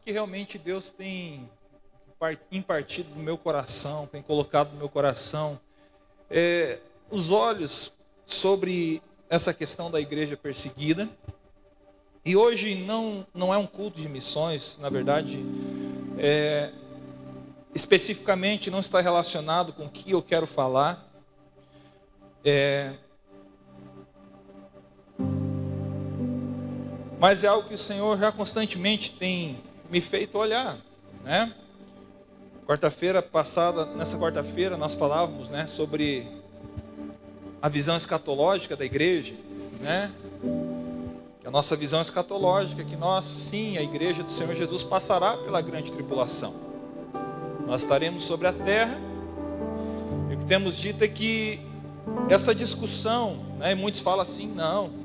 que realmente Deus tem impartido no meu coração, tem colocado no meu coração, os olhos sobre essa questão da igreja perseguida. E hoje não é um culto de missões, na verdade, especificamente não está relacionado com o que eu quero falar. Mas é algo que o Senhor já constantemente tem me feito olhar, né? Nessa quarta-feira nós falávamos, né, sobre a visão escatológica da igreja, né? A nossa visão escatológica é que nós, sim, a igreja do Senhor Jesus passará pela grande tribulação. Nós estaremos sobre a terra. E o que temos dito é que essa discussão, né, muitos falam assim, não,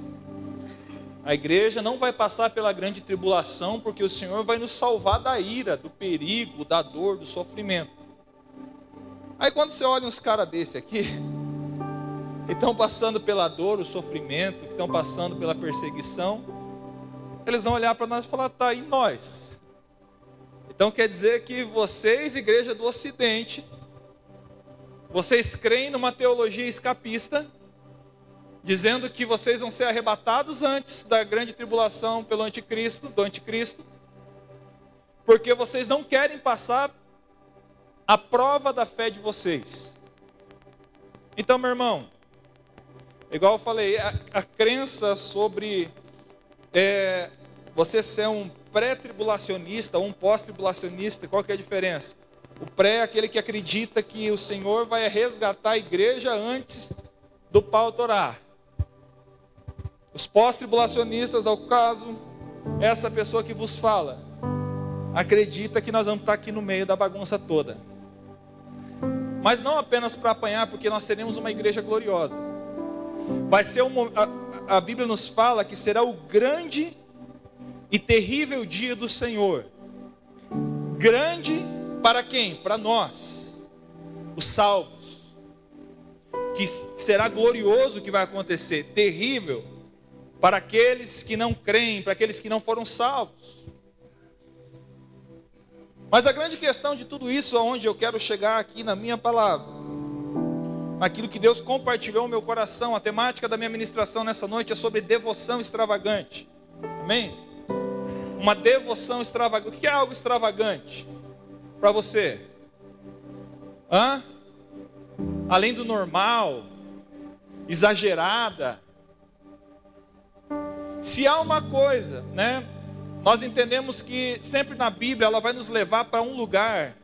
a igreja não vai passar pela grande tribulação porque o Senhor vai nos salvar da ira, do perigo, da dor, do sofrimento. Aí quando você olha uns caras desse aqui, que estão passando pela dor, o sofrimento, que estão passando pela perseguição, eles vão olhar para nós e falar, tá, e nós? Então quer dizer que vocês, igreja do Ocidente, vocês creem numa teologia escapista, dizendo que vocês vão ser arrebatados antes da grande tribulação do anticristo, porque vocês não querem passar a prova da fé de vocês. Então, meu irmão, igual eu falei, a crença sobre você ser um pré-tribulacionista ou um pós-tribulacionista, qual que é a diferença? O pré é aquele que acredita que o Senhor vai resgatar a igreja antes do pau torar. Os pós-tribulacionistas, ao caso, essa pessoa que vos fala, acredita que nós vamos estar aqui no meio da bagunça toda. Mas não apenas para apanhar, porque nós teremos uma igreja gloriosa. Vai ser a Bíblia nos fala que será o grande e terrível dia do Senhor. Grande para quem? Para nós, os salvos. Que será glorioso o que vai acontecer. Terrível para aqueles que não creem, para aqueles que não foram salvos. Mas a grande questão de tudo isso, aonde eu quero chegar aqui na minha palavra, aquilo que Deus compartilhou no meu coração, a temática da minha ministração nessa noite é sobre devoção extravagante. Amém? Uma devoção extravagante. O que é algo extravagante para você? Além do normal, exagerada. Se há uma coisa, né? Nós entendemos que sempre na Bíblia ela vai nos levar para um lugar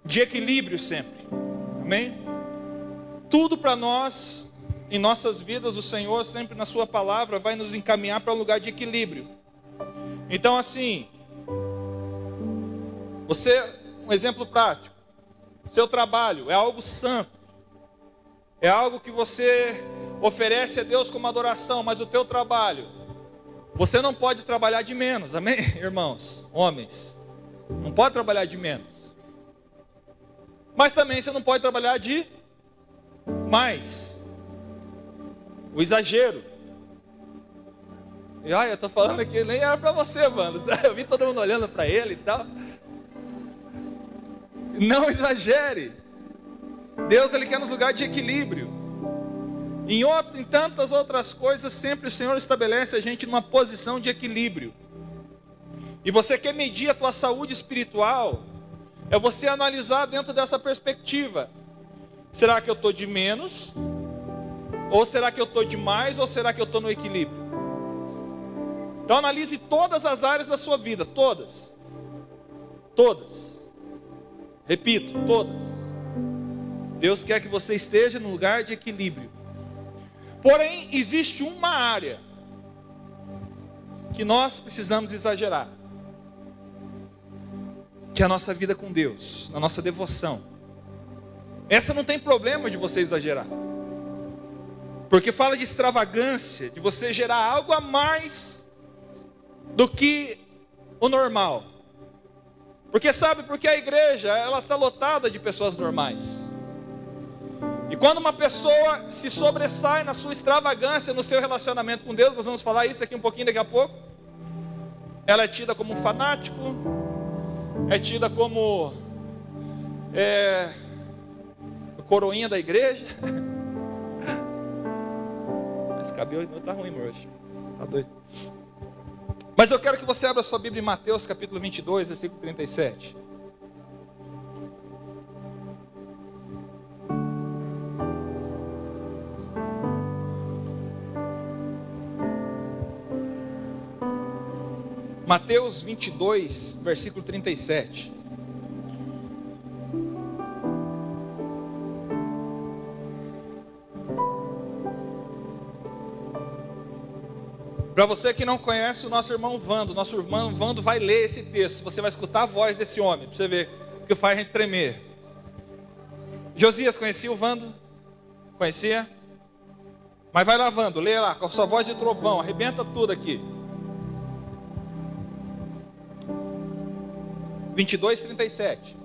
de equilíbrio sempre. Amém? Tudo para nós, em nossas vidas, o Senhor sempre na sua palavra vai nos encaminhar para um lugar de equilíbrio. Então assim, um exemplo prático, seu trabalho é algo santo, é algo que você oferece a Deus como adoração, mas o teu trabalho, você não pode trabalhar de menos, amém, irmãos, homens, não pode trabalhar de menos, mas também você não pode trabalhar de mais, o exagero. E olha, eu estou falando aqui, nem era para você, mano, eu vi todo mundo olhando para ele e tal. Não exagere. Deus, Ele quer nos lugares de equilíbrio. Em tantas outras coisas, sempre o Senhor estabelece a gente numa posição de equilíbrio. E você quer medir a tua saúde espiritual, é você analisar dentro dessa perspectiva. Será que eu estou de menos? Ou será que eu estou de mais? Ou será que eu estou no equilíbrio? Então analise todas as áreas da sua vida, todas. Todas. Repito, todas. Deus quer que você esteja no lugar de equilíbrio. Porém, existe uma área que nós precisamos exagerar, que é a nossa vida com Deus, a nossa devoção. Essa não tem problema de você exagerar, porque fala de extravagância, de você gerar algo a mais do que o normal. Porque sabe, porque a igreja, ela está lotada de pessoas normais. E quando uma pessoa se sobressai na sua extravagância, no seu relacionamento com Deus, nós vamos falar isso aqui um pouquinho daqui a pouco, ela é tida como um fanático, é tida como a coroinha da igreja. Esse cabelo não está ruim, hoje. Tá doido. Mas eu quero que você abra sua Bíblia em Mateus capítulo 22, versículo 37. Mateus 22, versículo 37. Para você que não conhece o nosso irmão Vando vai ler esse texto. Você vai escutar a voz desse homem, para você ver o que faz a gente tremer. Josias, conhecia o Vando? Conhecia? Mas vai lá, Vando, lê lá, com a sua voz de trovão, arrebenta tudo aqui. 22, 37.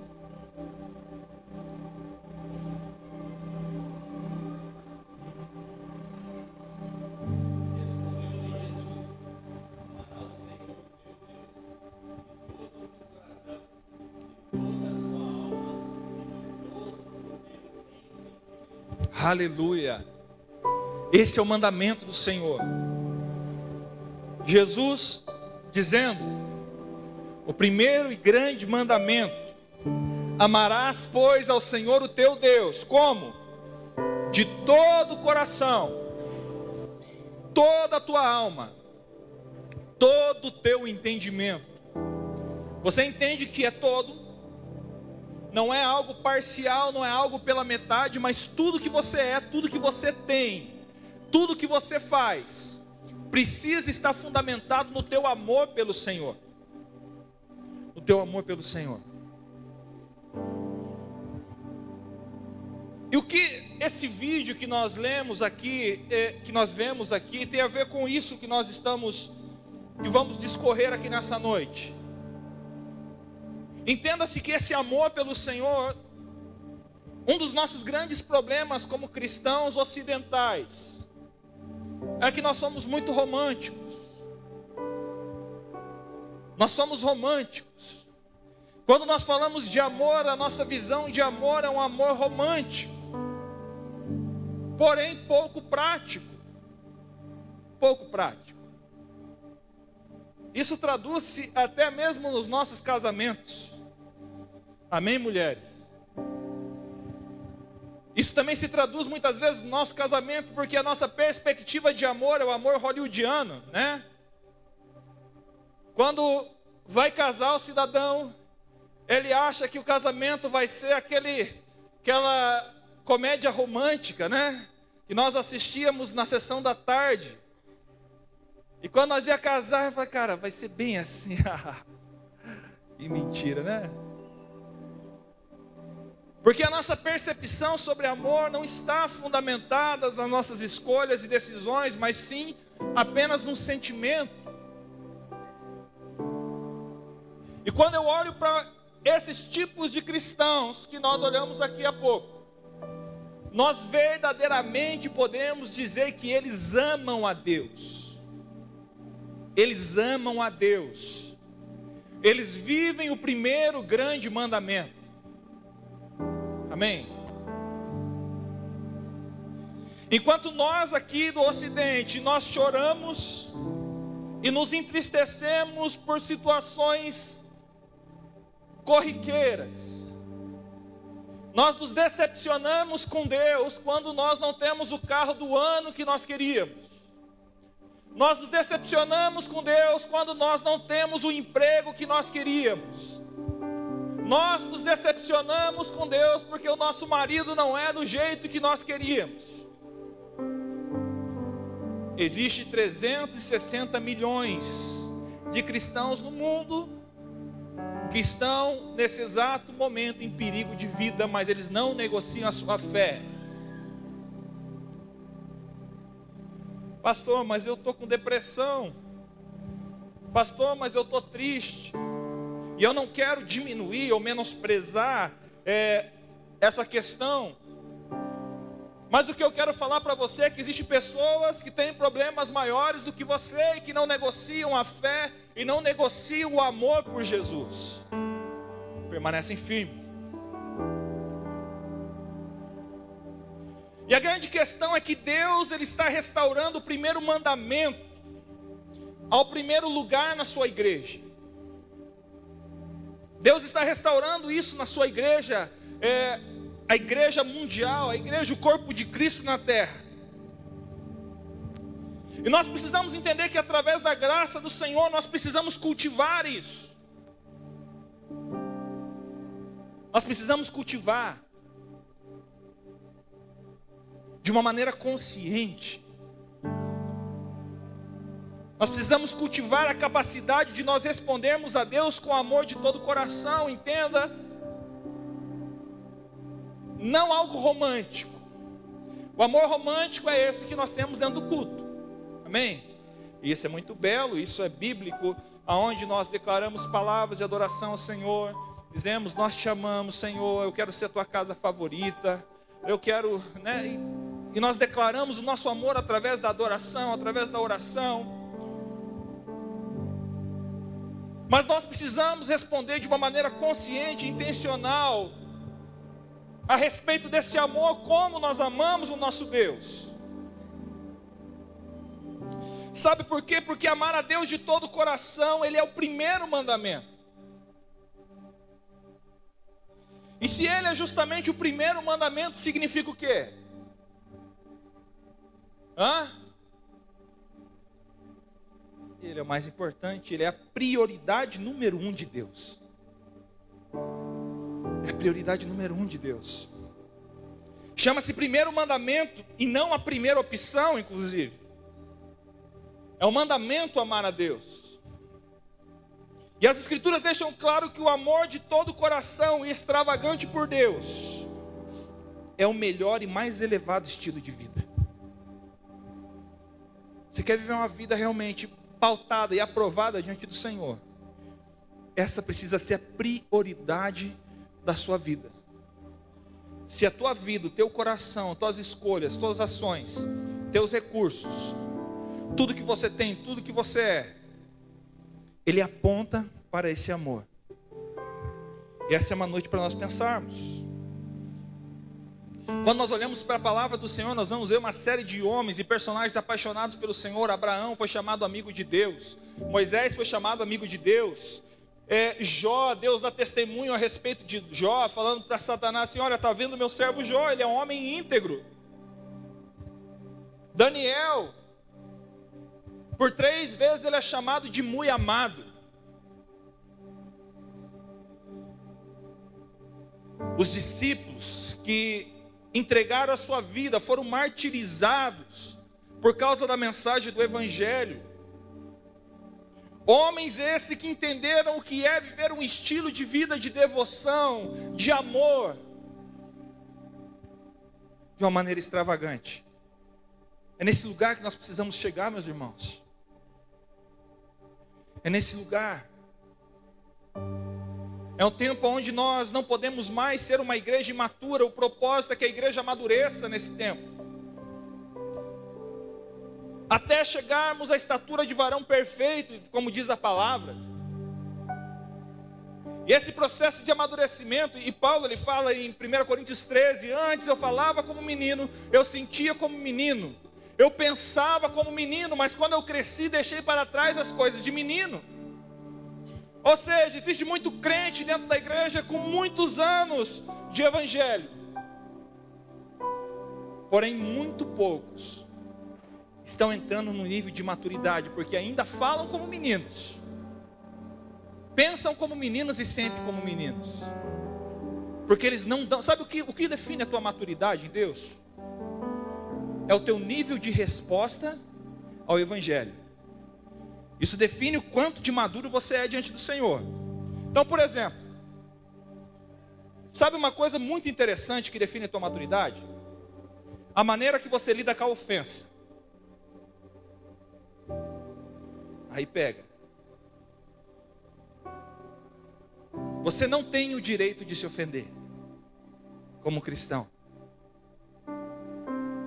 Aleluia. Esse é o mandamento do Senhor. Jesus dizendo: o primeiro e grande mandamento: amarás, pois, ao Senhor o teu Deus, como? De todo o coração, toda a tua alma, todo o teu entendimento. Você entende que é todo? Não é algo parcial, não é algo pela metade, mas tudo que você é, tudo que você tem, tudo que você faz, precisa estar fundamentado no teu amor pelo Senhor. O teu amor pelo Senhor. E o que esse vídeo que nós lemos aqui, que nós vemos aqui, tem a ver com isso que que vamos discorrer aqui nessa noite. Entenda-se que esse amor pelo Senhor, um dos nossos grandes problemas como cristãos ocidentais, é que nós somos muito românticos. Nós somos românticos. Quando nós falamos de amor, a nossa visão de amor é um amor romântico, porém pouco prático. Pouco prático. Isso traduz-se até mesmo nos nossos casamentos. Amém, mulheres? Isso também se traduz muitas vezes no nosso casamento, porque a nossa perspectiva de amor é o amor hollywoodiano, né? Quando vai casar o cidadão, ele acha que o casamento vai ser aquela comédia romântica, né? Que nós assistíamos na sessão da tarde. E quando nós ia casar, eu falei, cara, vai ser bem assim. E mentira, né? Porque a nossa percepção sobre amor não está fundamentada nas nossas escolhas e decisões, mas sim apenas num sentimento. E quando eu olho para esses tipos de cristãos que nós olhamos aqui há pouco, nós verdadeiramente podemos dizer que eles amam a Deus. Eles amam a Deus. Eles vivem o primeiro grande mandamento. Amém? Enquanto nós aqui do Ocidente, nós choramos e nos entristecemos por situações corriqueiras. Nós nos decepcionamos com Deus quando nós não temos o carro do ano que nós queríamos. Nós nos decepcionamos com Deus quando nós não temos o emprego que nós queríamos. Nós nos decepcionamos com Deus porque o nosso marido não é do jeito que nós queríamos. Existe 360 milhões de cristãos no mundo que estão nesse exato momento em perigo de vida, mas eles não negociam a sua fé. Pastor, mas eu estou com depressão. Pastor, mas eu estou triste. E eu não quero diminuir ou menosprezar essa questão. Mas o que eu quero falar para você é que existem pessoas que têm problemas maiores do que você e que não negociam a fé e não negociam o amor por Jesus. permanecem firmes. E a grande questão é que Deus, Ele está restaurando o primeiro mandamento ao primeiro lugar na sua igreja. Deus está restaurando isso na sua igreja, a igreja mundial, a igreja, o corpo de Cristo na terra. E nós precisamos entender que através da graça do Senhor, nós precisamos cultivar isso. Nós precisamos cultivar de uma maneira consciente. Nós precisamos cultivar a capacidade de nós respondermos a Deus com amor de todo o coração, entenda? Não algo romântico. O amor romântico é esse que nós temos dentro do culto. Amém? E isso é muito belo, isso é bíblico, aonde nós declaramos palavras de adoração ao Senhor, dizemos, nós te amamos, Senhor, eu quero ser a tua casa favorita, eu quero, né? E nós declaramos o nosso amor através da adoração, através da oração. Mas nós precisamos responder de uma maneira consciente, intencional, a respeito desse amor, como nós amamos o nosso Deus. Sabe por quê? Porque amar a Deus de todo o coração, Ele é o primeiro mandamento. E se Ele é justamente o primeiro mandamento, significa o quê? Ele é o mais importante, Ele é a prioridade número 1 de Deus. É a prioridade número 1 de Deus. Chama-se primeiro mandamento e não a primeira opção, inclusive. É o mandamento amar a Deus. E as Escrituras deixam claro que o amor de todo o coração e extravagante por Deus é o melhor e mais elevado estilo de vida. Você quer viver uma vida realmente pautada e aprovada diante do Senhor? Essa precisa ser a prioridade da sua vida. Se a tua vida, o teu coração, tuas escolhas, tuas ações, teus recursos, tudo que você tem, tudo que você é, ele aponta para esse amor. E essa é uma noite para nós pensarmos. Quando nós olhamos para a palavra do Senhor, nós vamos ver uma série de homens e personagens apaixonados pelo Senhor. Abraão foi chamado amigo de Deus, Moisés foi chamado amigo de Deus, Jó, Deus dá testemunho a respeito de Jó, falando para Satanás assim, olha, está vendo meu servo Jó, ele é um homem íntegro. Daniel, por 3 vezes ele é chamado de muito amado. Os discípulos que entregaram a sua vida foram martirizados por causa da mensagem do Evangelho. Homens esses que entenderam o que é viver um estilo de vida de devoção, de amor, de uma maneira extravagante. É nesse lugar que nós precisamos chegar, meus irmãos. É nesse lugar. É um tempo onde nós não podemos mais ser uma igreja imatura. O propósito é que a igreja amadureça nesse tempo, até chegarmos à estatura de varão perfeito, como diz a palavra. E esse processo de amadurecimento, e Paulo ele fala em 1 Coríntios 13, antes eu falava como menino, eu sentia como menino, eu pensava como menino, mas quando eu cresci deixei para trás as coisas de menino. Ou seja, existe muito crente dentro da igreja com muitos anos de evangelho, porém muito poucos estão entrando no nível de maturidade, porque ainda falam como meninos, pensam como meninos e sentem como meninos, porque eles não dão. Sabe o que define a tua maturidade em Deus? É o teu nível de resposta ao evangelho. Isso define o quanto de maduro você é diante do Senhor. Então, por exemplo, sabe uma coisa muito interessante que define a tua maturidade? A maneira que você lida com a ofensa. Aí pega. Você não tem o direito de se ofender como cristão,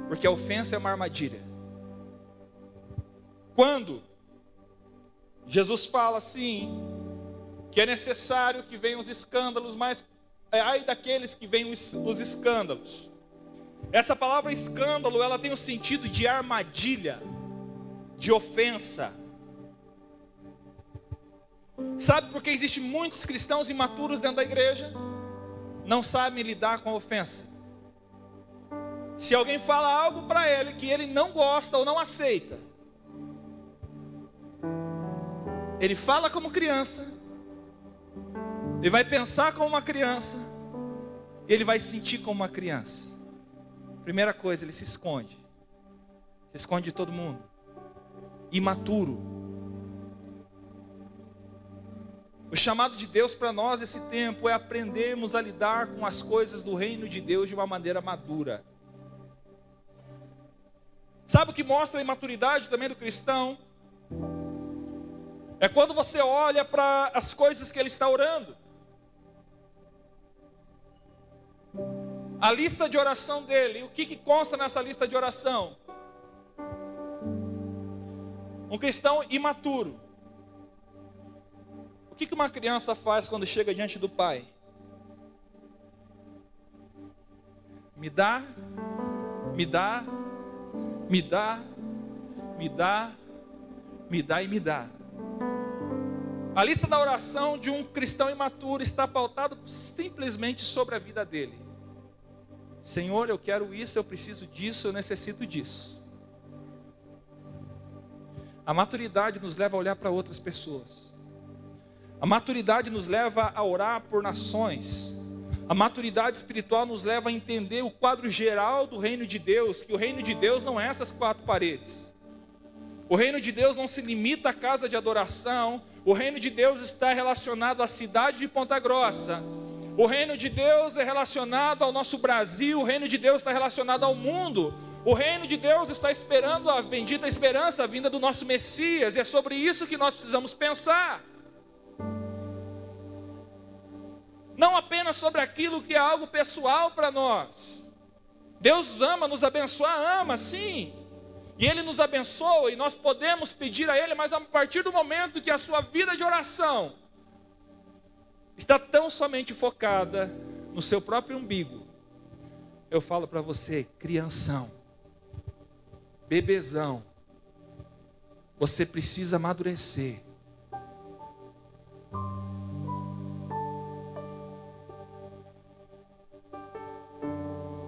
porque a ofensa é uma armadilha. Quando Jesus fala assim, que é necessário que venham os escândalos, mas ai daqueles que venham os escândalos. Essa palavra escândalo, ela tem o sentido de armadilha, de ofensa. Sabe por que existem muitos cristãos imaturos dentro da igreja? Não sabem lidar com a ofensa. Se alguém fala algo para ele que ele não gosta ou não aceita, ele fala como criança, ele vai pensar como uma criança, e ele vai se sentir como uma criança. Primeira coisa, ele se esconde de todo mundo, imaturo. O chamado de Deus para nós esse tempo é aprendermos a lidar com as coisas do reino de Deus de uma maneira madura. Sabe o que mostra a imaturidade também do cristão? É quando você olha para as coisas que ele está orando. A lista de oração dele, o que consta nessa lista de oração? Um cristão imaturo. O que uma criança faz quando chega diante do pai? Me dá, me dá, me dá, me dá, me dá e me dá. A lista da oração de um cristão imaturo está pautada simplesmente sobre a vida dele. Senhor, eu quero isso, eu preciso disso, eu necessito disso. A maturidade nos leva a olhar para outras pessoas. A maturidade nos leva a orar por nações. A maturidade espiritual nos leva a entender o quadro geral do reino de Deus, que o reino de Deus não é essas quatro paredes. O reino de Deus não se limita à casa de adoração. O reino de Deus está relacionado à cidade de Ponta Grossa. O reino de Deus é relacionado ao nosso Brasil. O reino de Deus está relacionado ao mundo. O reino de Deus está esperando a bendita esperança, a vinda do nosso Messias. E é sobre isso que nós precisamos pensar. Não apenas sobre aquilo que é algo pessoal para nós. Deus ama nos abençoar, ama sim. E Ele nos abençoa e nós podemos pedir a Ele, mas a partir do momento que a sua vida de oração está tão somente focada no seu próprio umbigo, eu falo para você, crianção, bebezão, você precisa amadurecer.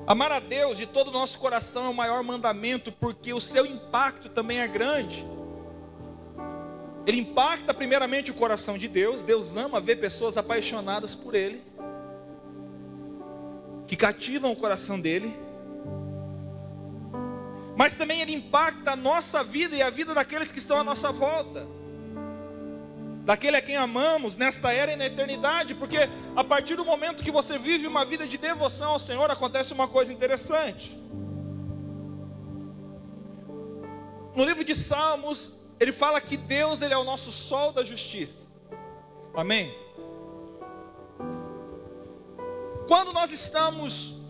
Amar a Deus de todo o nosso coração é o maior mandamento, porque o seu impacto também é grande. Ele impacta primeiramente o coração de Deus. Deus ama ver pessoas apaixonadas por Ele, que cativam o coração dEle. Mas também Ele impacta a nossa vida e a vida daqueles que estão à nossa volta, daquele a quem amamos nesta era e na eternidade. Porque a partir do momento que você vive uma vida de devoção ao Senhor, acontece uma coisa interessante. No livro de Salmos, ele fala que Deus, Ele é o nosso sol da justiça. Amém? Quando nós estamos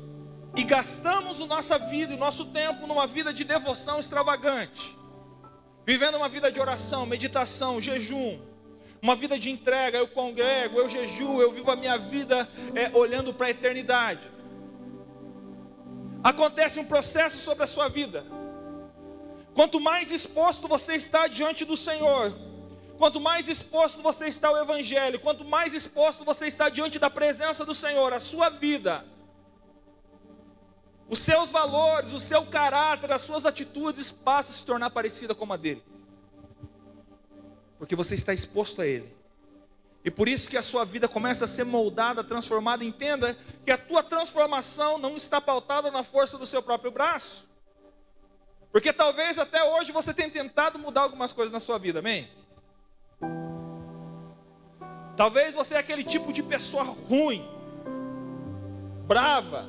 e gastamos a nossa vida e nosso tempo numa vida de devoção extravagante, vivendo uma vida de oração, meditação, jejum, uma vida de entrega, eu congrego, eu jejuo, eu vivo a minha vida olhando para a eternidade. Acontece um processo sobre a sua vida. Quanto mais exposto você está diante do Senhor, quanto mais exposto você está ao Evangelho, quanto mais exposto você está diante da presença do Senhor, a sua vida, os seus valores, o seu caráter, as suas atitudes passam a se tornar parecida com a dele. Porque você está exposto a Ele. E por isso que a sua vida começa a ser moldada, transformada. Entenda que a tua transformação não está pautada na força do seu próprio braço. Porque talvez até hoje você tenha tentado mudar algumas coisas na sua vida, amém? Talvez você é aquele tipo de pessoa ruim, brava.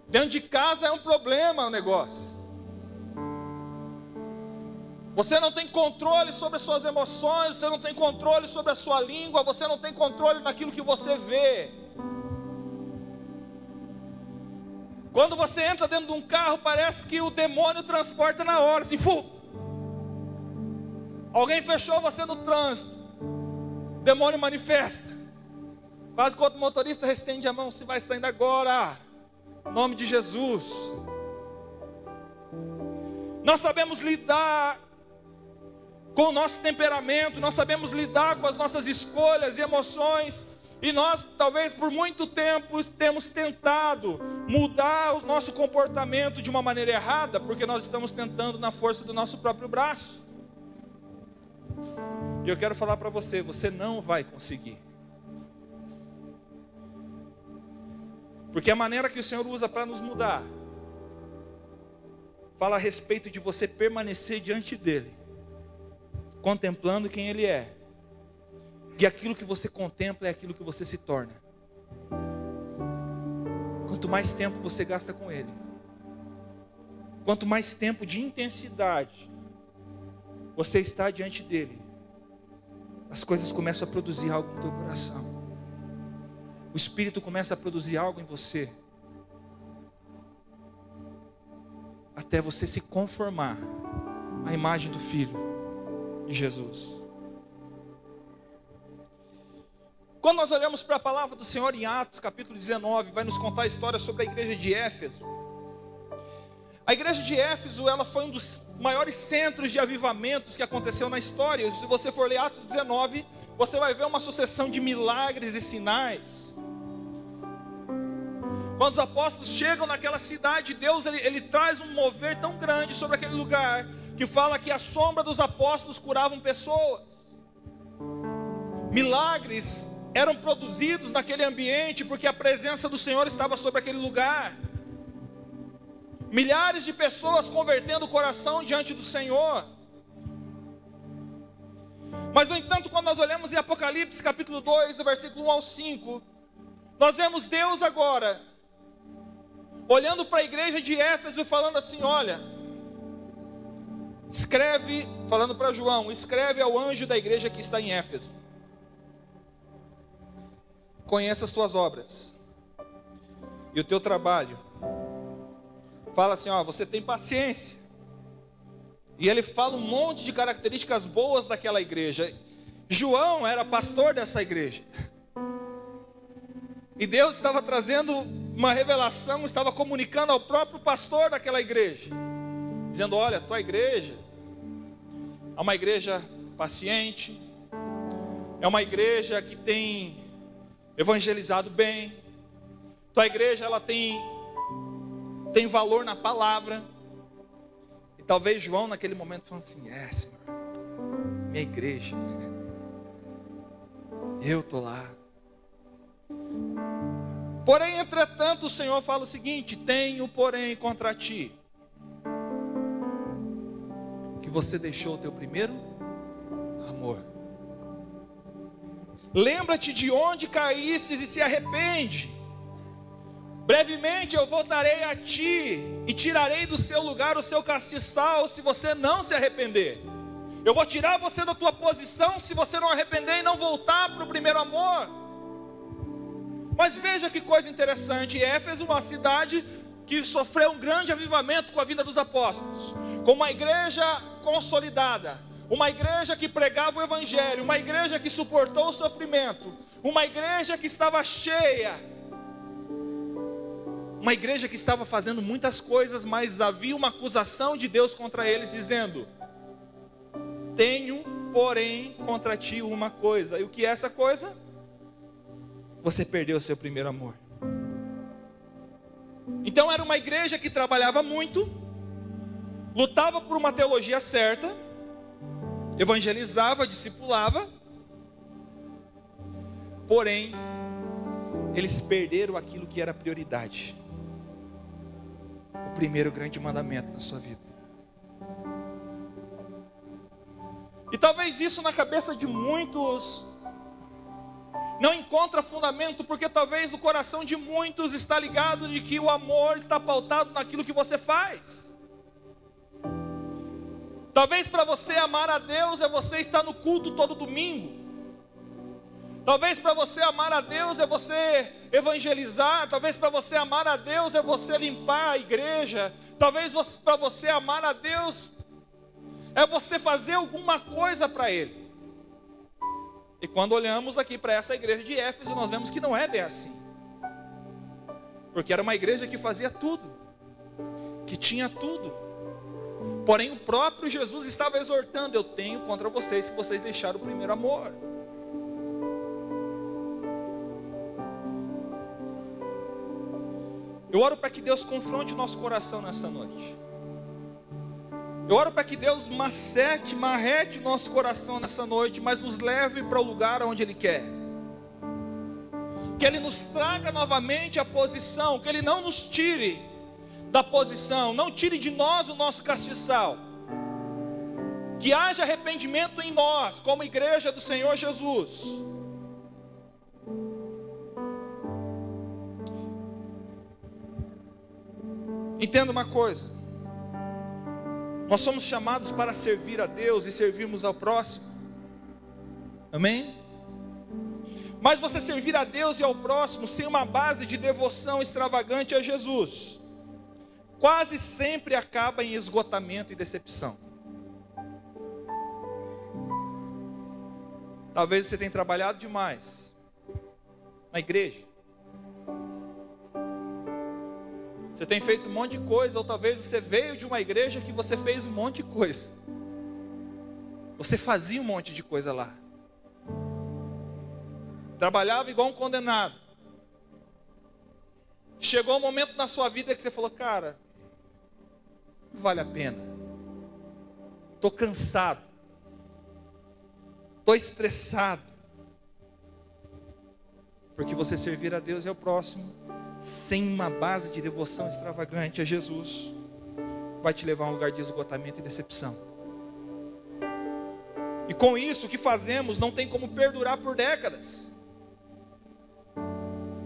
Dentro de casa é um problema o negócio. Você não tem controle sobre as suas emoções, você não tem controle sobre a sua língua, você não tem controle naquilo que você vê. Quando você entra dentro de um carro, parece que o demônio transporta na hora, assim, fu! Alguém fechou você no trânsito. demônio manifesta. Quase quando o motorista estende a mão, se vai saindo agora, em nome de Jesus. Nós sabemos lidar com o nosso temperamento, nós sabemos lidar com as nossas escolhas e emoções, e nós talvez por muito tempo temos tentado mudar o nosso comportamento de uma maneira errada, porque nós estamos tentando na força do nosso próprio braço. E eu quero falar para você, você não vai conseguir. Porque a maneira que o Senhor usa para nos mudar, fala a respeito de você permanecer diante dEle, contemplando quem Ele é. E aquilo que você contempla é aquilo que você se torna. Quanto mais tempo você gasta com Ele, quanto mais tempo de intensidade você está diante dEle, as coisas começam a produzir algo no teu coração. O Espírito começa a produzir algo em você, até você se conformar à imagem do Filho de Jesus. Quando nós olhamos para a palavra do Senhor em Atos capítulo 19, vai nos contar a história sobre a igreja de Éfeso. A igreja de Éfeso, ela foi um dos maiores centros de avivamentos que aconteceu na história. Se você for ler Atos 19, você vai ver uma sucessão de milagres e sinais. Quando os apóstolos chegam naquela cidade, Deus ele traz um mover tão grande sobre aquele lugar, que fala que a sombra dos apóstolos curavam pessoas. Milagres eram produzidos naquele ambiente, porque a presença do Senhor estava sobre aquele lugar. Milhares de pessoas convertendo o coração diante do Senhor. Mas no entanto, quando nós olhamos em Apocalipse capítulo 2, do versículo 1 ao 5, nós vemos Deus agora olhando para a igreja de Éfeso e falando assim: olha, escreve, falando para João, escreve ao anjo da igreja que está em Éfeso: conheça as tuas obras e o teu trabalho. Fala assim, ó, você tem paciência. E ele fala um monte de características boas daquela igreja. João era pastor dessa igreja. E Deus estava trazendo uma revelação, estava comunicando ao próprio pastor daquela igreja, dizendo: olha, tua igreja é uma igreja paciente, é uma igreja que tem evangelizado bem, tua igreja ela tem valor na palavra. E talvez João naquele momento falou assim: Senhor, minha igreja, eu estou lá. Porém, entretanto, o Senhor fala o seguinte: tenho, porém, contra ti, que você deixou o teu primeiro amor. Lembra-te de onde caístes e se arrepende. Brevemente eu voltarei a ti e tirarei do seu lugar o seu castiçal, se você não se arrepender. Eu vou tirar você da tua posição se você não arrepender e não voltar para o primeiro amor. Mas veja que coisa interessante, Éfeso, uma cidade que sofreu um grande avivamento com a vinda dos apóstolos, com uma igreja consolidada, uma igreja que pregava o evangelho, uma igreja que suportou o sofrimento, uma igreja que estava cheia, uma igreja que estava fazendo muitas coisas, mas havia uma acusação de Deus contra eles, dizendo: tenho, porém, contra ti uma coisa. E o que é essa coisa? Você perdeu o seu primeiro amor. Então era uma igreja que trabalhava muito, lutava por uma teologia certa, evangelizava, discipulava, porém eles perderam aquilo que era prioridade, o primeiro grande mandamento na sua vida. E talvez isso na cabeça de muitos não encontra fundamento, porque talvez no coração de muitos está ligado de que o amor está pautado naquilo que você faz. Talvez para você amar a Deus é você estar no culto todo domingo. Talvez para você amar a Deus é você evangelizar. Talvez para você amar a Deus é você limpar a igreja. Talvez para você amar a Deus é você fazer alguma coisa para Ele. E quando olhamos aqui para essa igreja de Éfeso, nós vemos que não é bem assim. Porque era uma igreja que fazia tudo, que tinha tudo. Porém o próprio Jesus estava exortando: eu tenho contra vocês que vocês deixaram o primeiro amor. Eu oro para que Deus confronte o nosso coração nessa noite. Eu oro para que Deus marrete o nosso coração nessa noite, mas nos leve para o lugar onde Ele quer. Que Ele nos traga novamente a posição, que Ele não nos tire da posição, não tire de nós o nosso castiçal. Que haja arrependimento em nós, como igreja do Senhor Jesus. Entenda uma coisa: nós somos chamados para servir a Deus e servirmos ao próximo. Amém? Mas você servir a Deus e ao próximo sem uma base de devoção extravagante a Jesus, quase sempre acaba em esgotamento e decepção. Talvez você tenha trabalhado demais na igreja. Você tem feito um monte de coisa, ou talvez você veio de uma igreja que você fez um monte de coisa. Você fazia um monte de coisa lá. Trabalhava igual um condenado. Chegou um momento na sua vida que você falou: cara, não vale a pena. Estou cansado. Estou estressado. Porque você servir a Deus e ao próximo sem uma base de devoção extravagante a Jesus vai te levar a um lugar de esgotamento e decepção. E com isso, o que fazemos não tem como perdurar por décadas.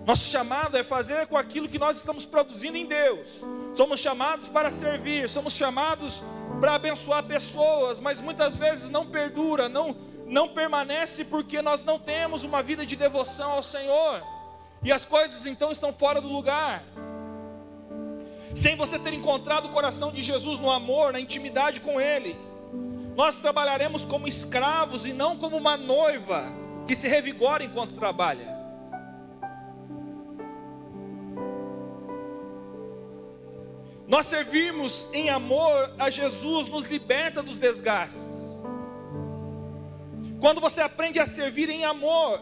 Nosso chamado é fazer com aquilo que nós estamos produzindo em Deus. Somos chamados para servir, somos chamados para abençoar pessoas, mas muitas vezes não perdura, não permanece, porque nós não temos uma vida de devoção ao Senhor. E as coisas então estão fora do lugar. Sem você ter encontrado o coração de Jesus no amor, na intimidade com Ele, nós trabalharemos como escravos e não como uma noiva que se revigora enquanto trabalha. Nós servirmos em amor a Jesus nos liberta dos desgastes. Quando você aprende a servir em amor,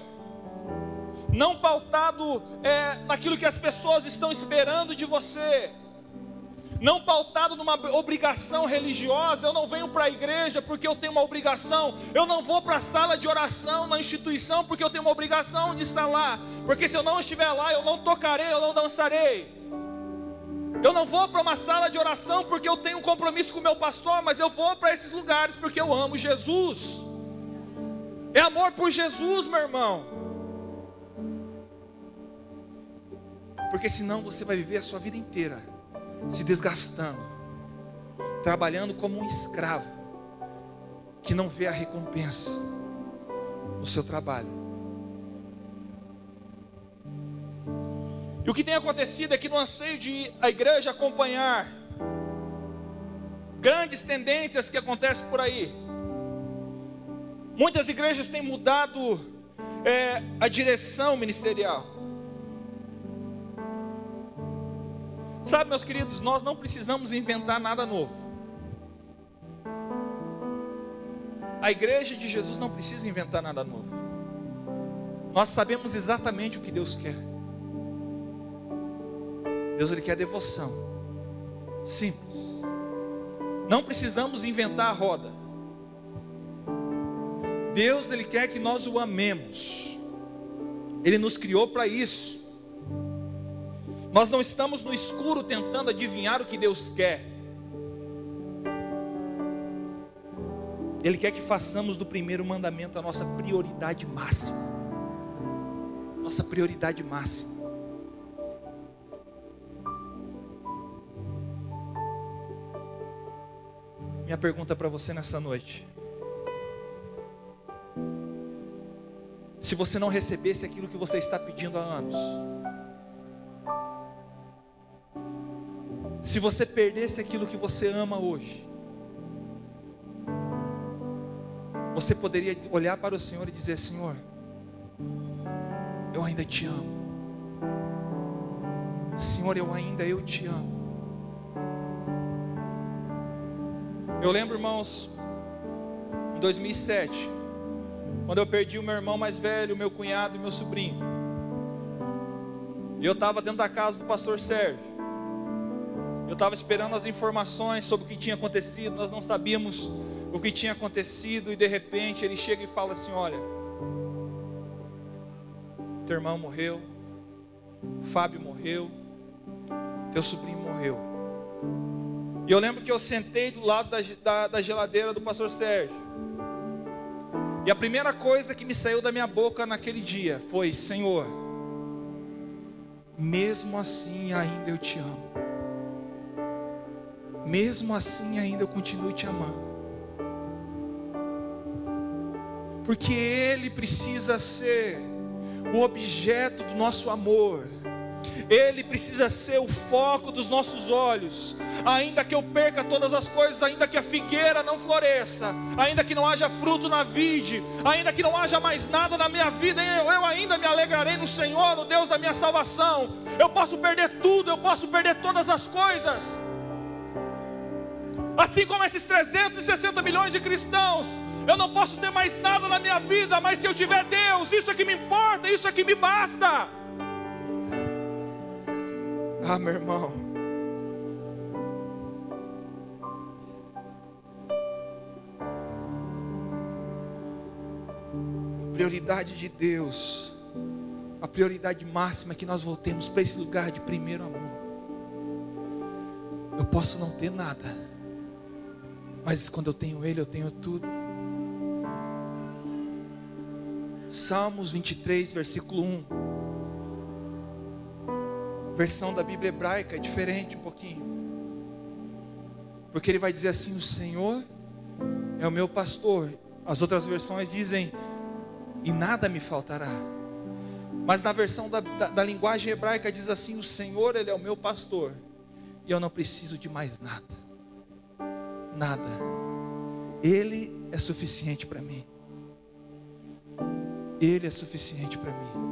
não pautado naquilo que as pessoas estão esperando de você, não pautado numa obrigação religiosa. Eu não venho para a igreja porque eu tenho uma obrigação. Eu não vou para a sala de oração na instituição porque eu tenho uma obrigação de estar lá. Porque se eu não estiver lá, eu não tocarei, eu não dançarei. Eu não vou para uma sala de oração porque eu tenho um compromisso com o meu pastor, mas eu vou para esses lugares porque eu amo Jesus. É amor por Jesus, meu irmão. Porque senão você vai viver a sua vida inteira se desgastando, trabalhando como um escravo que não vê a recompensa no seu trabalho. E o que tem acontecido é que no anseio de a igreja acompanhar grandes tendências que acontecem por aí, muitas igrejas têm mudado a direção ministerial. Sabe, meus queridos, nós não precisamos inventar nada novo. A igreja de Jesus não precisa inventar nada novo. Nós sabemos exatamente o que Deus quer. Deus, Ele quer devoção. Simples. Não precisamos inventar a roda. Deus, Ele quer que nós o amemos. Ele nos criou para isso. Nós não estamos no escuro tentando adivinhar o que Deus quer. Ele quer que façamos do primeiro mandamento a nossa prioridade máxima. Nossa prioridade máxima. Minha pergunta para você nessa noite: se você não recebesse aquilo que você está pedindo há anos, se você perdesse aquilo que você ama hoje, você poderia olhar para o Senhor e dizer: Senhor, eu ainda te amo. Senhor, eu te amo. Eu lembro, irmãos, em 2007, quando eu perdi o meu irmão mais velho, o meu cunhado e meu sobrinho. E eu estava dentro da casa do pastor Sérgio. Eu estava esperando as informações sobre o que tinha acontecido. Nós não sabíamos o que tinha acontecido. E de repente ele chega e fala assim: olha, teu irmão morreu, Fábio morreu, teu sobrinho morreu. E eu lembro que eu sentei do lado da geladeira do pastor Sérgio. E a primeira coisa que me saiu da minha boca naquele dia foi: Senhor, mesmo assim ainda eu te amo. Mesmo assim ainda eu continuo te amando. Porque Ele precisa ser o objeto do nosso amor. Ele precisa ser o foco dos nossos olhos. Ainda que eu perca todas as coisas, ainda que a figueira não floresça, ainda que não haja fruto na vide, ainda que não haja mais nada na minha vida, eu ainda me alegrarei no Senhor, no Deus da minha salvação. Eu posso perder tudo, eu posso perder todas as coisas, assim como esses 360 milhões de cristãos. Eu não posso ter mais nada na minha vida, mas se eu tiver Deus, isso é que me importa, isso é que me basta. Ah, meu irmão, a prioridade de Deus, a prioridade máxima é que nós voltemos para esse lugar de primeiro amor. Eu posso não ter nada, mas quando eu tenho Ele, eu tenho tudo. Salmos 23, versículo 1. Versão da Bíblia hebraica é diferente um pouquinho, porque ele vai dizer assim: o Senhor é o meu pastor. As outras versões dizem: e nada me faltará. Mas na versão da linguagem hebraica diz assim: o Senhor, Ele é o meu pastor, e eu não preciso de mais nada. Nada. Ele é suficiente para mim. Ele é suficiente para mim.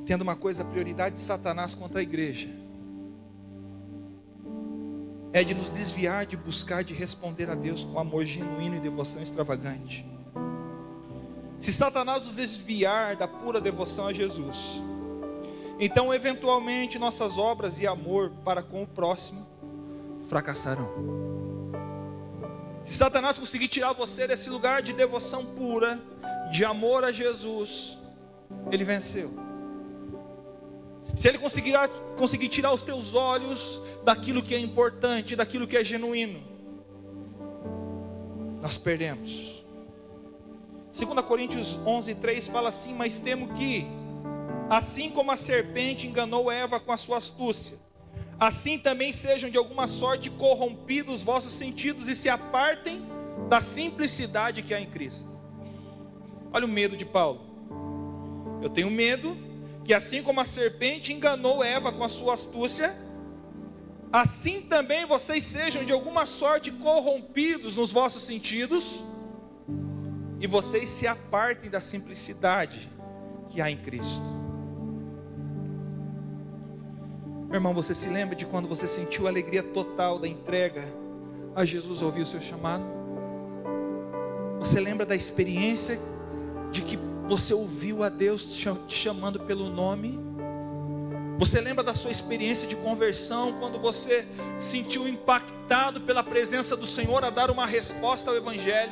Tendo uma coisa, a prioridade de Satanás contra a igreja é de nos desviar de buscar, de responder a Deus com amor genuíno e devoção extravagante. Se Satanás nos desviar da pura devoção a Jesus, então eventualmente nossas obras e amor para com o próximo fracassarão. Se Satanás conseguir tirar você desse lugar de devoção pura, de amor a Jesus, ele venceu. Se ele conseguir tirar os teus olhos daquilo que é importante, daquilo que é genuíno, nós perdemos. 2 Coríntios 11:3 fala assim: mas temo que, assim como a serpente enganou Eva com a sua astúcia, assim também sejam de alguma sorte corrompidos os vossos sentidos e se apartem da simplicidade que há em Cristo. Olha o medo de Paulo. Eu tenho medo que, assim como a serpente enganou Eva com a sua astúcia, assim também vocês sejam de alguma sorte corrompidos nos vossos sentidos e vocês se apartem da simplicidade que há em Cristo. Meu irmão, você se lembra de quando você sentiu a alegria total da entrega a Jesus, ouvir o seu chamado? Você lembra da experiência de que você ouviu a Deus te chamando pelo nome? Você lembra da sua experiência de conversão, quando você se sentiu impactado pela presença do Senhor a dar uma resposta ao Evangelho?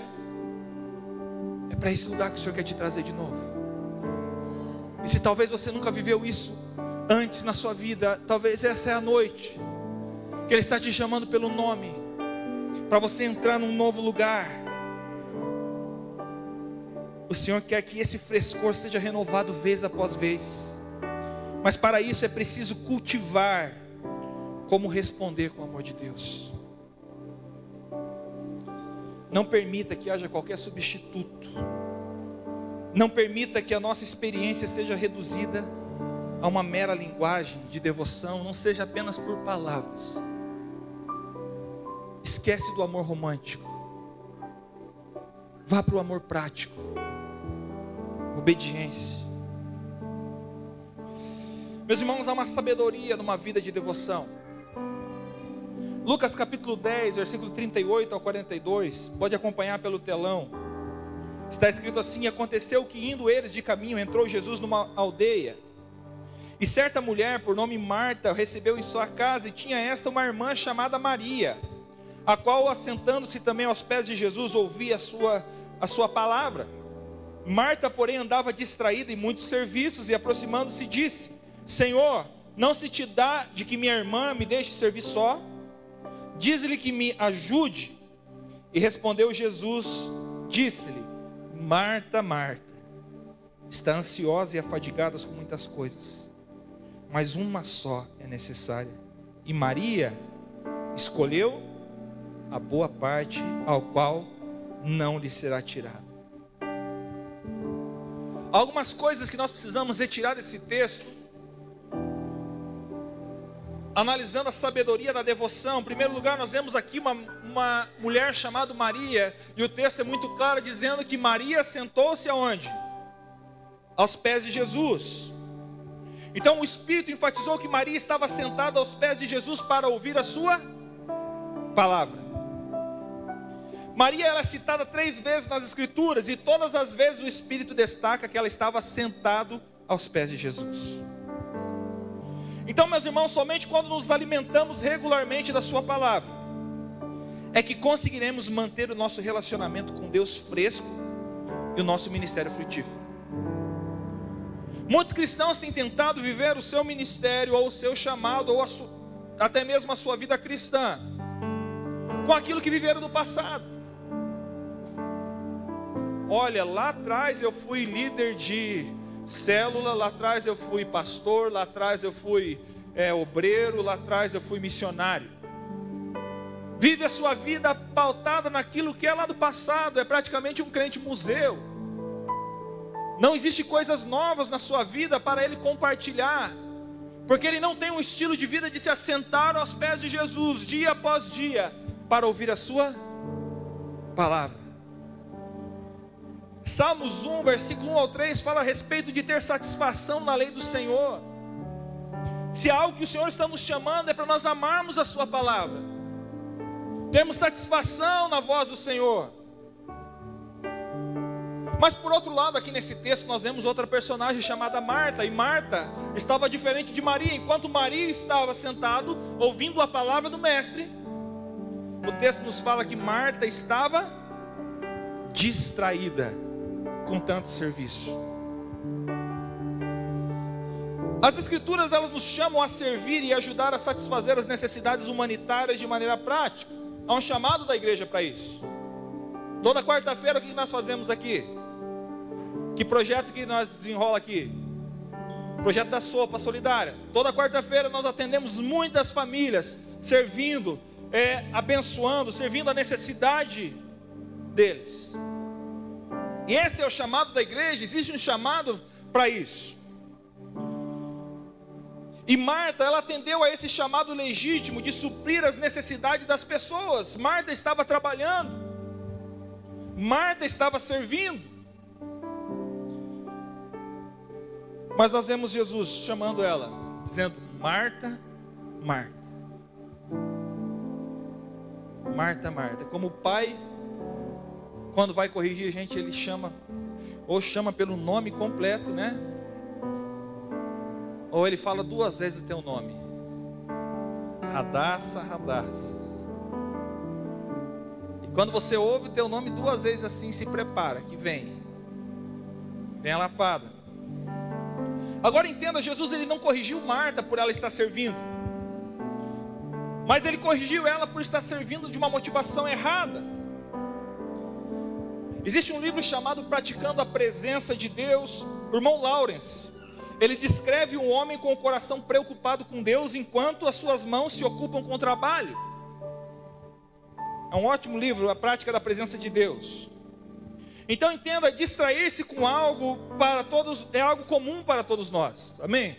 É para esse lugar que o Senhor quer te trazer de novo. E se talvez você nunca viveu isso antes na sua vida, talvez essa é a noite que Ele está te chamando pelo nome, para você entrar num novo lugar. O Senhor quer que esse frescor seja renovado vez após vez, mas para isso é preciso cultivar como responder com o amor de Deus. Não permita que haja qualquer substituto. Não permita que a nossa experiência seja reduzida a uma mera linguagem de devoção, não seja apenas por palavras. Esquece do amor romântico. Vá para o amor prático. Obediência. Meus irmãos, há uma sabedoria numa vida de devoção. Lucas capítulo 10, versículo 38 ao 42. Pode acompanhar pelo telão. Está escrito assim: aconteceu que indo eles de caminho, entrou Jesus numa aldeia. E certa mulher, por nome Marta, recebeu em sua casa, e tinha esta uma irmã chamada Maria, a qual, assentando-se também aos pés de Jesus, ouvia a sua palavra. Marta, porém, andava distraída em muitos serviços, e aproximando-se disse: Senhor, não se te dá de que minha irmã me deixe servir só? Diz-lhe que me ajude. E respondeu Jesus, disse-lhe: Marta, Marta, está ansiosa e afadigada com muitas coisas, mas uma só é necessária. E Maria escolheu a boa parte, ao qual não lhe será tirado. Algumas coisas que nós precisamos retirar desse texto, analisando a sabedoria da devoção. Em primeiro lugar, nós vemos aqui uma mulher chamada Maria, e o texto é muito claro, dizendo que Maria sentou-se aonde? Aos pés de Jesus. Então o Espírito enfatizou que Maria estava sentada aos pés de Jesus para ouvir a sua palavra. Maria era citada 3 vezes nas Escrituras, e todas as vezes o Espírito destaca que ela estava sentada aos pés de Jesus. Então, meus irmãos, somente quando nos alimentamos regularmente da sua palavra, é que conseguiremos manter o nosso relacionamento com Deus fresco e o nosso ministério frutífero. Muitos cristãos têm tentado viver o seu ministério, ou o seu chamado, ou até mesmo a sua vida cristã, com aquilo que viveram no passado. Olha, lá atrás eu fui líder de célula, lá atrás eu fui pastor, lá atrás eu fui obreiro, lá atrás eu fui missionário. Vive a sua vida pautada naquilo que é lá do passado, é praticamente um crente museu. Não existe coisas novas na sua vida para ele compartilhar, porque ele não tem um estilo de vida de se assentar aos pés de Jesus, dia após dia, para ouvir a sua palavra. Salmos 1, versículo 1 ao 3, fala a respeito de ter satisfação na lei do Senhor. Se há algo que o Senhor está nos chamando, é para nós amarmos a sua palavra, termos satisfação na voz do Senhor. Mas por outro lado, aqui nesse texto nós vemos outra personagem chamada Marta, e Marta estava diferente de Maria. Enquanto Maria estava sentado ouvindo a palavra do mestre, o texto nos fala que Marta estava distraída com tanto serviço. As Escrituras, elas nos chamam a servir e ajudar a satisfazer as necessidades humanitárias de maneira prática. Há um chamado da igreja para isso. Toda quarta-feira, o que nós fazemos aqui? Que projeto que nós desenrola aqui? Projeto da sopa solidária. Toda quarta-feira nós atendemos muitas famílias, servindo, abençoando, servindo a necessidade deles. E esse é o chamado da igreja. Existe um chamado para isso. E Marta, ela atendeu a esse chamado legítimo de suprir as necessidades das pessoas. Marta estava trabalhando, Marta estava servindo. Mas nós vemos Jesus chamando ela, dizendo: Marta, Marta. Marta, Marta. Como o pai, quando vai corrigir a gente, ele chama, ou chama pelo nome completo, né? Ou ele fala 2 vezes o teu nome. Radassa, Radassa. E quando você ouve o teu nome 2 vezes assim, se prepara, que vem a lapada. Agora entenda, Jesus, ele não corrigiu Marta por ela estar servindo, mas ele corrigiu ela por estar servindo de uma motivação errada. Existe um livro chamado Praticando a Presença de Deus, o irmão Lawrence. Ele descreve um homem com o coração preocupado com Deus, enquanto as suas mãos se ocupam com o trabalho. É um ótimo livro, A Prática da Presença de Deus. Então entenda, distrair-se com algo para todos é algo comum para todos nós, amém?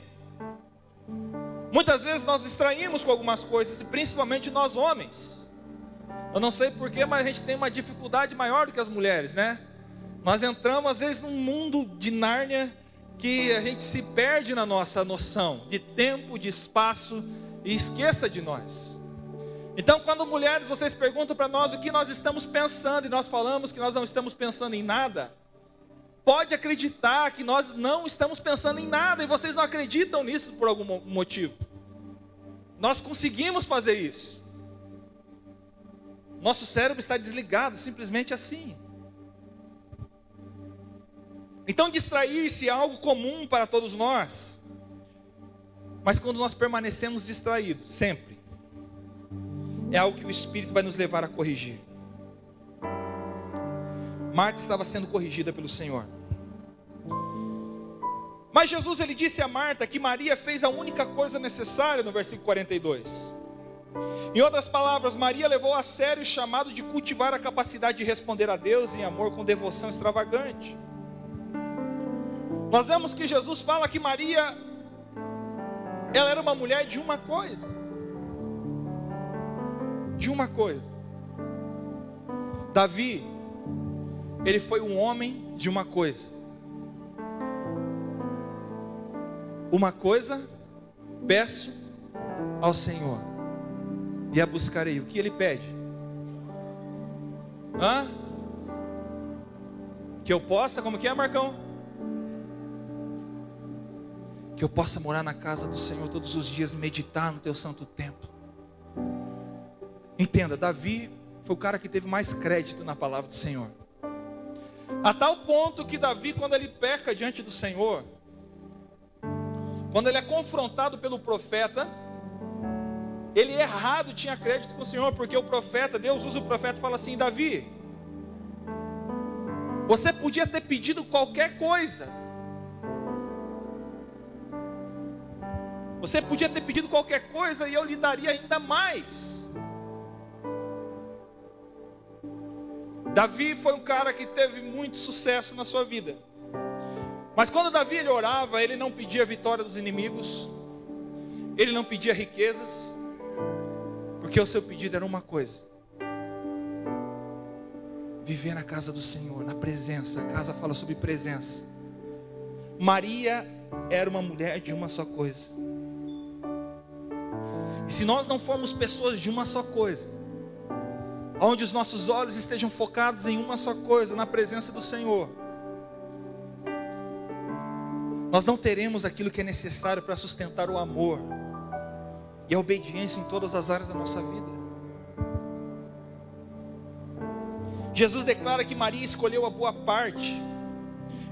Muitas vezes nós distraímos com algumas coisas, e principalmente nós homens. Eu não sei porquê, mas a gente tem uma dificuldade maior do que as mulheres, né? Nós entramos às vezes num mundo de Nárnia que a gente se perde na nossa noção de tempo, de espaço e esqueça de nós. Então, quando mulheres, vocês perguntam para nós o que nós estamos pensando e nós falamos que nós não estamos pensando em nada, pode acreditar que nós não estamos pensando em nada e vocês não acreditam nisso por algum motivo. Nós conseguimos fazer isso. Nosso cérebro está desligado, simplesmente assim. Então distrair-se é algo comum para todos nós. Mas quando nós permanecemos distraídos, sempre, é algo que o Espírito vai nos levar a corrigir. Marta estava sendo corrigida pelo Senhor. Mas Jesus, ele disse a Marta que Maria fez a única coisa necessária no versículo 42. Em outras palavras, Maria levou a sério o chamado de cultivar a capacidade de responder a Deus em amor com devoção extravagante. Nós vemos que Jesus fala que Maria, ela era uma mulher de uma coisa. De uma coisa. Davi, ele foi um homem de uma coisa. Uma coisa peço ao Senhor, e a buscarei. O que ele pede? Que eu possa, como que é, Marcão? Que eu possa morar na casa do Senhor todos os dias, meditar no teu santo templo. Entenda, Davi foi o cara que teve mais crédito na palavra do Senhor. A tal ponto que Davi, quando ele peca diante do Senhor, quando ele é confrontado pelo profeta, ele errado tinha crédito com o Senhor, porque o profeta, Deus usa o profeta e fala assim: Davi, você podia ter pedido qualquer coisa. Você podia ter pedido qualquer coisa e eu lhe daria ainda mais. Davi foi um cara que teve muito sucesso na sua vida. Mas quando Davi ele orava, ele não pedia a vitória dos inimigos, ele não pedia riquezas, porque o seu pedido era uma coisa: viver na casa do Senhor, na presença. A casa fala sobre presença. Maria era uma mulher de uma só coisa. E se nós não formos pessoas de uma só coisa, onde os nossos olhos estejam focados em uma só coisa, na presença do Senhor, nós não teremos aquilo que é necessário para sustentar o amor e a obediência em todas as áreas da nossa vida. Jesus declara que Maria escolheu a boa parte.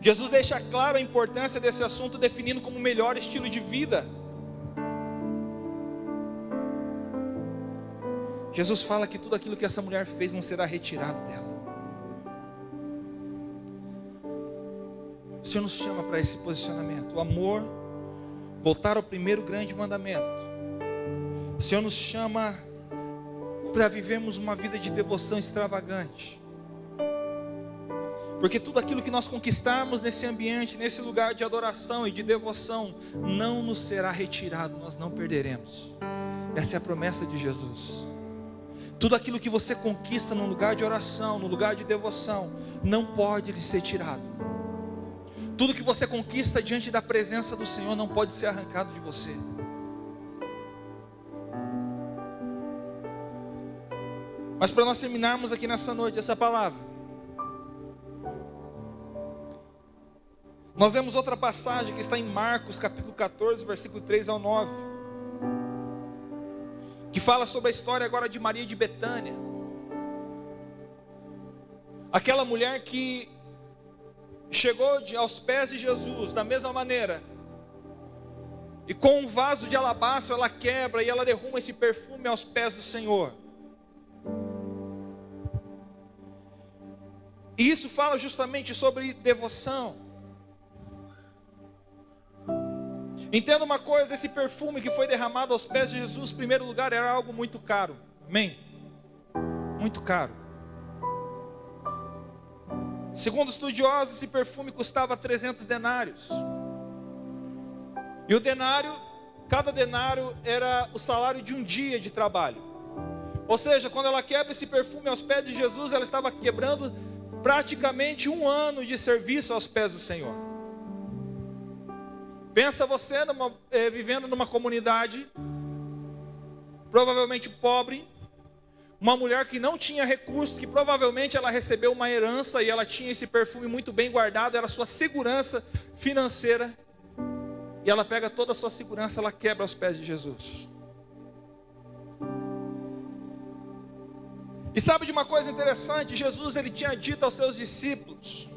Jesus deixa claro a importância desse assunto, definindo como o melhor estilo de vida. Jesus fala que tudo aquilo que essa mulher fez não será retirado dela. O Senhor nos chama para esse posicionamento. O amor, voltar ao primeiro grande mandamento. O Senhor nos chama para vivermos uma vida de devoção extravagante. Porque tudo aquilo que nós conquistarmos nesse ambiente, nesse lugar de adoração e de devoção, não nos será retirado, nós não perderemos. Essa é a promessa de Jesus. Tudo aquilo que você conquista no lugar de oração, no lugar de devoção, não pode lhe ser tirado. Tudo que você conquista diante da presença do Senhor não pode ser arrancado de você. Mas para nós terminarmos aqui nessa noite essa palavra, nós vemos outra passagem que está em Marcos capítulo 14, versículo 3 ao 9. Que fala sobre a história agora de Maria de Betânia. Aquela mulher que chegou aos pés de Jesus da mesma maneira. E com um vaso de alabastro ela quebra e ela derrama esse perfume aos pés do Senhor. E isso fala justamente sobre devoção. Entenda uma coisa, esse perfume que foi derramado aos pés de Jesus, em primeiro lugar, era algo muito caro. Amém? Muito caro. Segundo estudiosos, esse perfume custava 300 denários. E o denário, cada denário era o salário de um dia de trabalho. Ou seja, quando ela quebra esse perfume aos pés de Jesus, ela estava quebrando praticamente 1 ano de serviço aos pés do Senhor. Pensa você vivendo numa comunidade, provavelmente pobre, uma mulher que não tinha recursos, que provavelmente ela recebeu uma herança e ela tinha esse perfume muito bem guardado, era a sua segurança financeira. E ela pega toda a sua segurança, ela quebra aos pés de Jesus. E sabe de uma coisa interessante? Jesus, ele tinha dito aos seus discípulos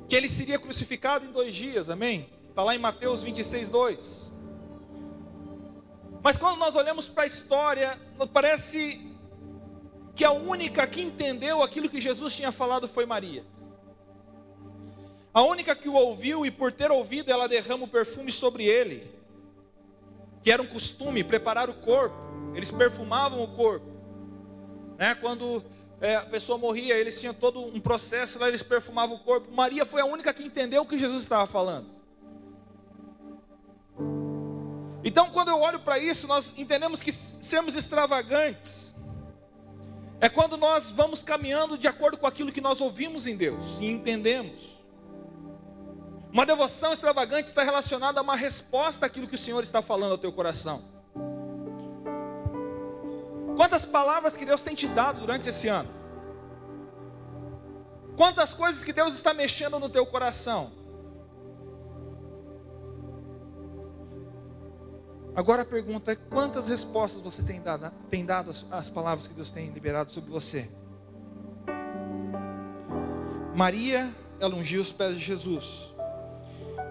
que ele seria crucificado em 2 dias, amém? Está lá em Mateus 26:2. Mas quando nós olhamos para a história, parece que a única que entendeu aquilo que Jesus tinha falado foi Maria. A única que o ouviu, e por ter ouvido, ela derrama o perfume sobre ele, que era um costume, preparar o corpo. Eles perfumavam o corpo, né? Quando a pessoa morria, eles tinham todo um processo lá, eles perfumavam o corpo. Maria foi a única que entendeu o que Jesus estava falando. Então, quando eu olho para isso, nós entendemos que sermos extravagantes é quando nós vamos caminhando de acordo com aquilo que nós ouvimos em Deus e entendemos. Uma devoção extravagante está relacionada a uma resposta àquilo que o Senhor está falando ao teu coração. Quantas palavras que Deus tem te dado durante esse ano? Quantas coisas que Deus está mexendo no teu coração? Agora a pergunta é: quantas respostas você tem dado às palavras que Deus tem liberado sobre você? Maria, ela ungiu os pés de Jesus,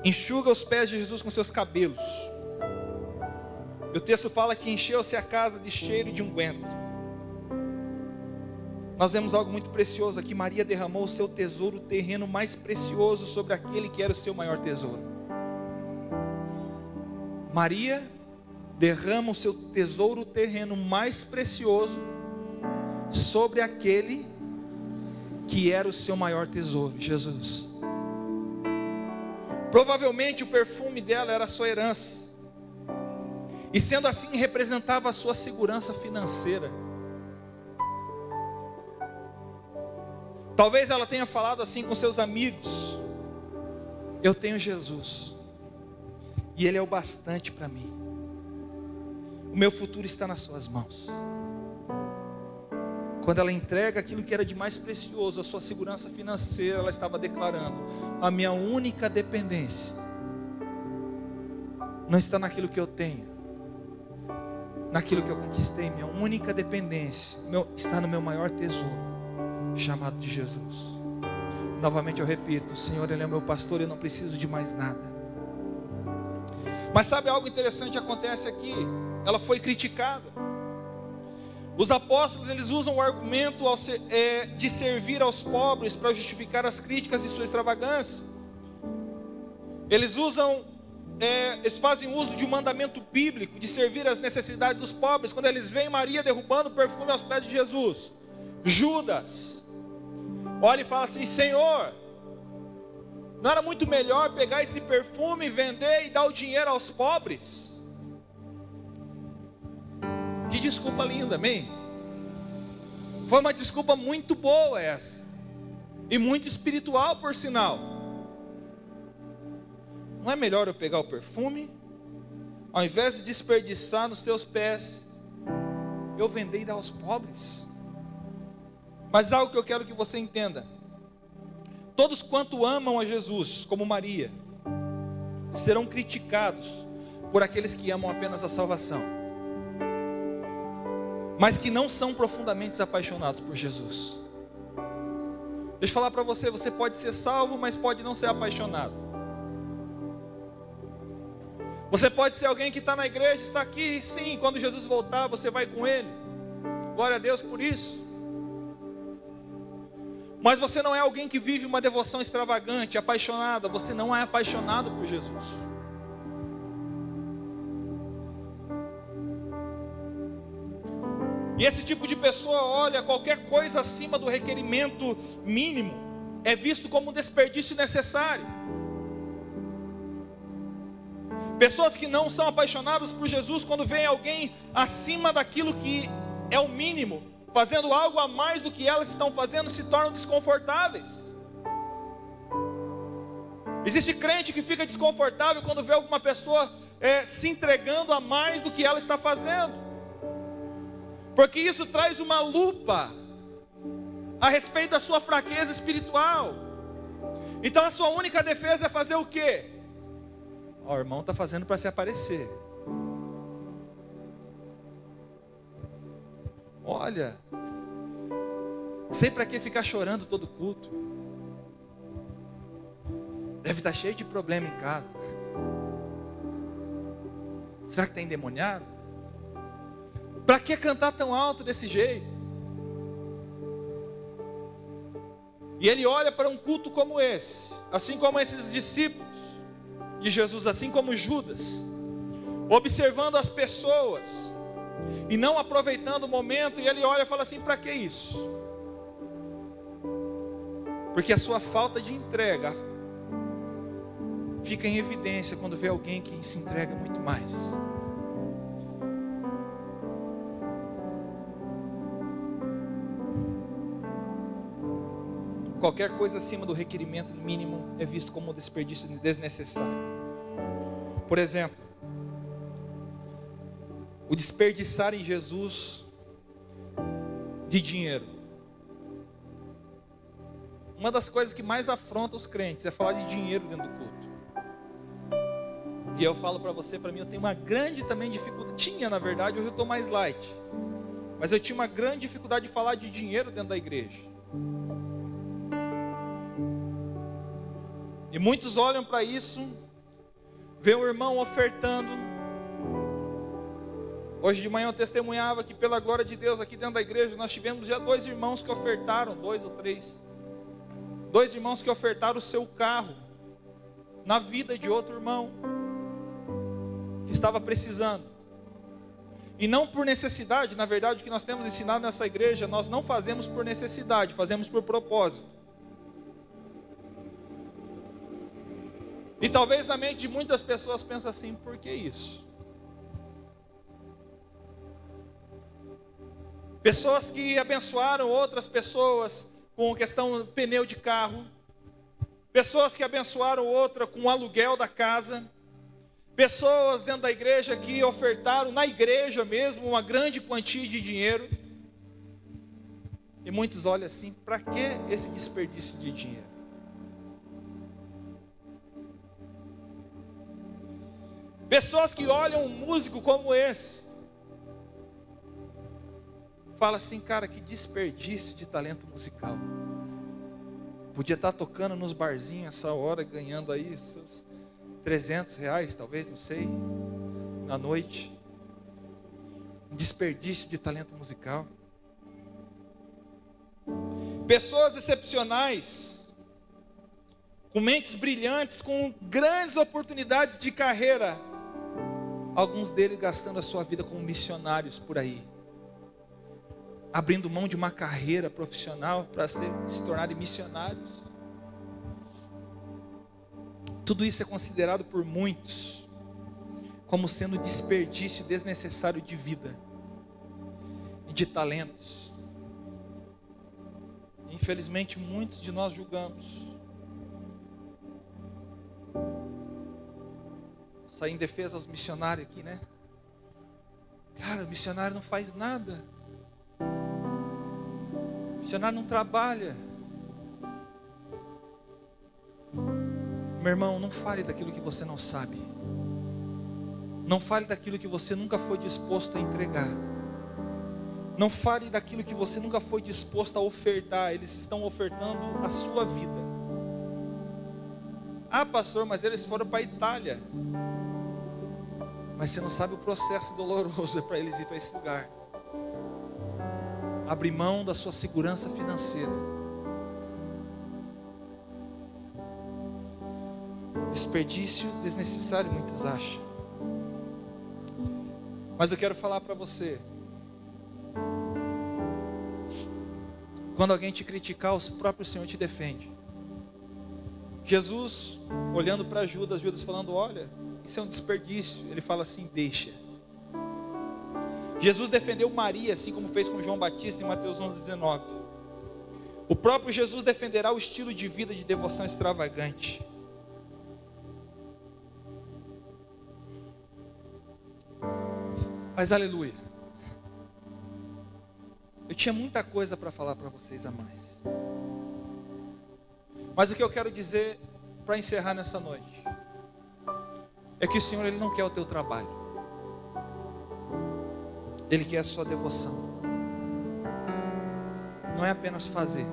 enxuga os pés de Jesus com seus cabelos. E o texto fala que encheu-se a casa de cheiro de unguento. Nós vemos algo muito precioso aqui. Maria derramou o seu tesouro terreno mais precioso sobre aquele que era o seu maior tesouro. Maria derrama o seu tesouro terreno mais precioso sobre aquele que era o seu maior tesouro, Jesus. Provavelmente o perfume dela era a sua herança, e sendo assim representava a sua segurança financeira. Talvez ela tenha falado assim com seus amigos: eu tenho Jesus, e Ele é o bastante para mim. O meu futuro está nas suas mãos. Quando ela entrega aquilo que era de mais precioso, a sua segurança financeira, ela estava declarando: a minha única dependência não está naquilo que eu tenho, naquilo que eu conquistei. Minha única dependência está no meu maior tesouro, chamado de Jesus. Novamente eu repito: o Senhor, Ele é meu pastor, eu não preciso de mais nada. Mas sabe algo interessante acontece aqui? Ela foi criticada. Os apóstolos, eles usam o argumento de servir aos pobres para justificar as críticas de sua extravagância. Eles fazem uso de um mandamento bíblico de servir às necessidades dos pobres. Quando eles veem Maria derrubando perfume aos pés de Jesus, Judas olha e fala assim: Senhor, não era muito melhor pegar esse perfume, vender e dar o dinheiro aos pobres? Que desculpa linda, amém? Foi uma desculpa muito boa essa, e muito espiritual, por sinal. Não é melhor eu pegar o perfume, ao invés de desperdiçar nos teus pés, eu vender e dar aos pobres? Mas algo que eu quero que você entenda: todos quanto amam a Jesus, como Maria, serão criticados por aqueles que amam apenas a salvação, mas que não são profundamente apaixonados por Jesus. Deixa eu falar para você: você pode ser salvo, mas pode não ser apaixonado. Você pode ser alguém que está na igreja, está aqui, sim, quando Jesus voltar, você vai com Ele. Glória a Deus por isso. Mas você não é alguém que vive uma devoção extravagante, apaixonada. Você não é apaixonado por Jesus. E esse tipo de pessoa olha qualquer coisa acima do requerimento mínimo, é visto como um desperdício necessário. Pessoas que não são apaixonadas por Jesus, quando vem alguém acima daquilo que é o mínimo, fazendo algo a mais do que elas estão fazendo, se tornam desconfortáveis. Existe crente que fica desconfortável quando vê alguma pessoa se entregando a mais do que ela está fazendo, porque isso traz uma lupa a respeito da sua fraqueza espiritual. Então a sua única defesa é fazer o quê? O irmão está fazendo para se aparecer. Olha, sei para que ficar chorando todo culto. Deve estar cheio de problema em casa. Será que está endemoniado? Para que cantar tão alto desse jeito? E ele olha para um culto como esse, assim como esses discípulos de Jesus, assim como Judas, observando as pessoas e não aproveitando o momento, e ele olha e fala assim: para que isso? Porque a sua falta de entrega fica em evidência quando vê alguém que se entrega muito mais. Qualquer coisa acima do requerimento mínimo é visto como um desperdício desnecessário. Por exemplo, o desperdiçar em Jesus de dinheiro. Uma das coisas que mais afronta os crentes é falar de dinheiro dentro do culto. E eu falo para você, para mim, eu tenho uma grande também dificuldade. Tinha, na verdade, hoje eu estou mais light. Mas eu tinha uma grande dificuldade de falar de dinheiro dentro da igreja. E muitos olham para isso, vê um irmão ofertando. Hoje de manhã eu testemunhava que pela glória de Deus aqui dentro da igreja nós tivemos já 2 irmãos que ofertaram, 2 ou 3. 2 irmãos que ofertaram o seu carro na vida de outro irmão que estava precisando. E não por necessidade. Na verdade, o que nós temos ensinado nessa igreja, nós não fazemos por necessidade, fazemos por propósito. E talvez na mente de muitas pessoas pensem assim: por que isso? Pessoas que abençoaram outras pessoas com questão de pneu de carro. Pessoas que abençoaram outra com o aluguel da casa. Pessoas dentro da igreja que ofertaram na igreja mesmo uma grande quantia de dinheiro. E muitos olham assim: para que esse desperdício de dinheiro? Pessoas que olham um músico como esse, falam assim: cara, que desperdício de talento musical. Podia estar tocando nos barzinhos essa hora, ganhando aí seus R$300, talvez, não sei, na noite. Desperdício de talento musical. Pessoas excepcionais, com mentes brilhantes, com grandes oportunidades de carreira. Alguns deles gastando a sua vida como missionários por aí, abrindo mão de uma carreira profissional para se tornarem missionários. Tudo isso é considerado por muitos como sendo desperdício desnecessário de vida e de talentos. Infelizmente, muitos de nós julgamos. Sair em defesa aos missionários aqui, né? Cara, o missionário não faz nada. O missionário não trabalha. Meu irmão, não fale daquilo que você não sabe. Não fale daquilo que você nunca foi disposto a entregar. Não fale daquilo que você nunca foi disposto a ofertar. Eles estão ofertando a sua vida. Ah, pastor, mas eles foram para a Itália. Mas você não sabe o processo doloroso para eles ir para esse lugar. Abrir mão da sua segurança financeira. Desperdício desnecessário, muitos acham. Mas eu quero falar para você. Quando alguém te criticar, o próprio Senhor te defende. Jesus, olhando para Judas falando: olha, isso é um desperdício. Ele fala assim: deixa. Jesus defendeu Maria, assim como fez com João Batista em Mateus 11:19. O próprio Jesus defenderá o estilo de vida de devoção extravagante. Mas aleluia, eu tinha muita coisa para falar para vocês a mais. Mas o que eu quero dizer para encerrar nessa noite é que o Senhor, Ele não quer o teu trabalho, Ele quer a sua devoção. Não é apenas fazer,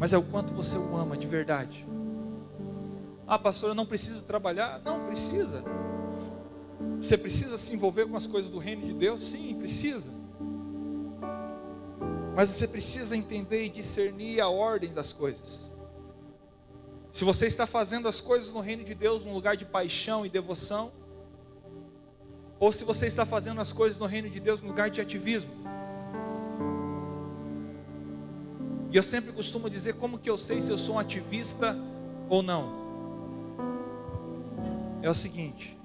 mas é o quanto você o ama de verdade. Ah, pastor, eu não preciso trabalhar. Não precisa. Você precisa se envolver com as coisas do reino de Deus? Sim, precisa. Mas você precisa entender e discernir a ordem das coisas. Se você está fazendo as coisas no reino de Deus num lugar de paixão e devoção, ou se você está fazendo as coisas no reino de Deus num lugar de ativismo. E eu sempre costumo dizer, como que eu sei se eu sou um ativista ou não? É o seguinte: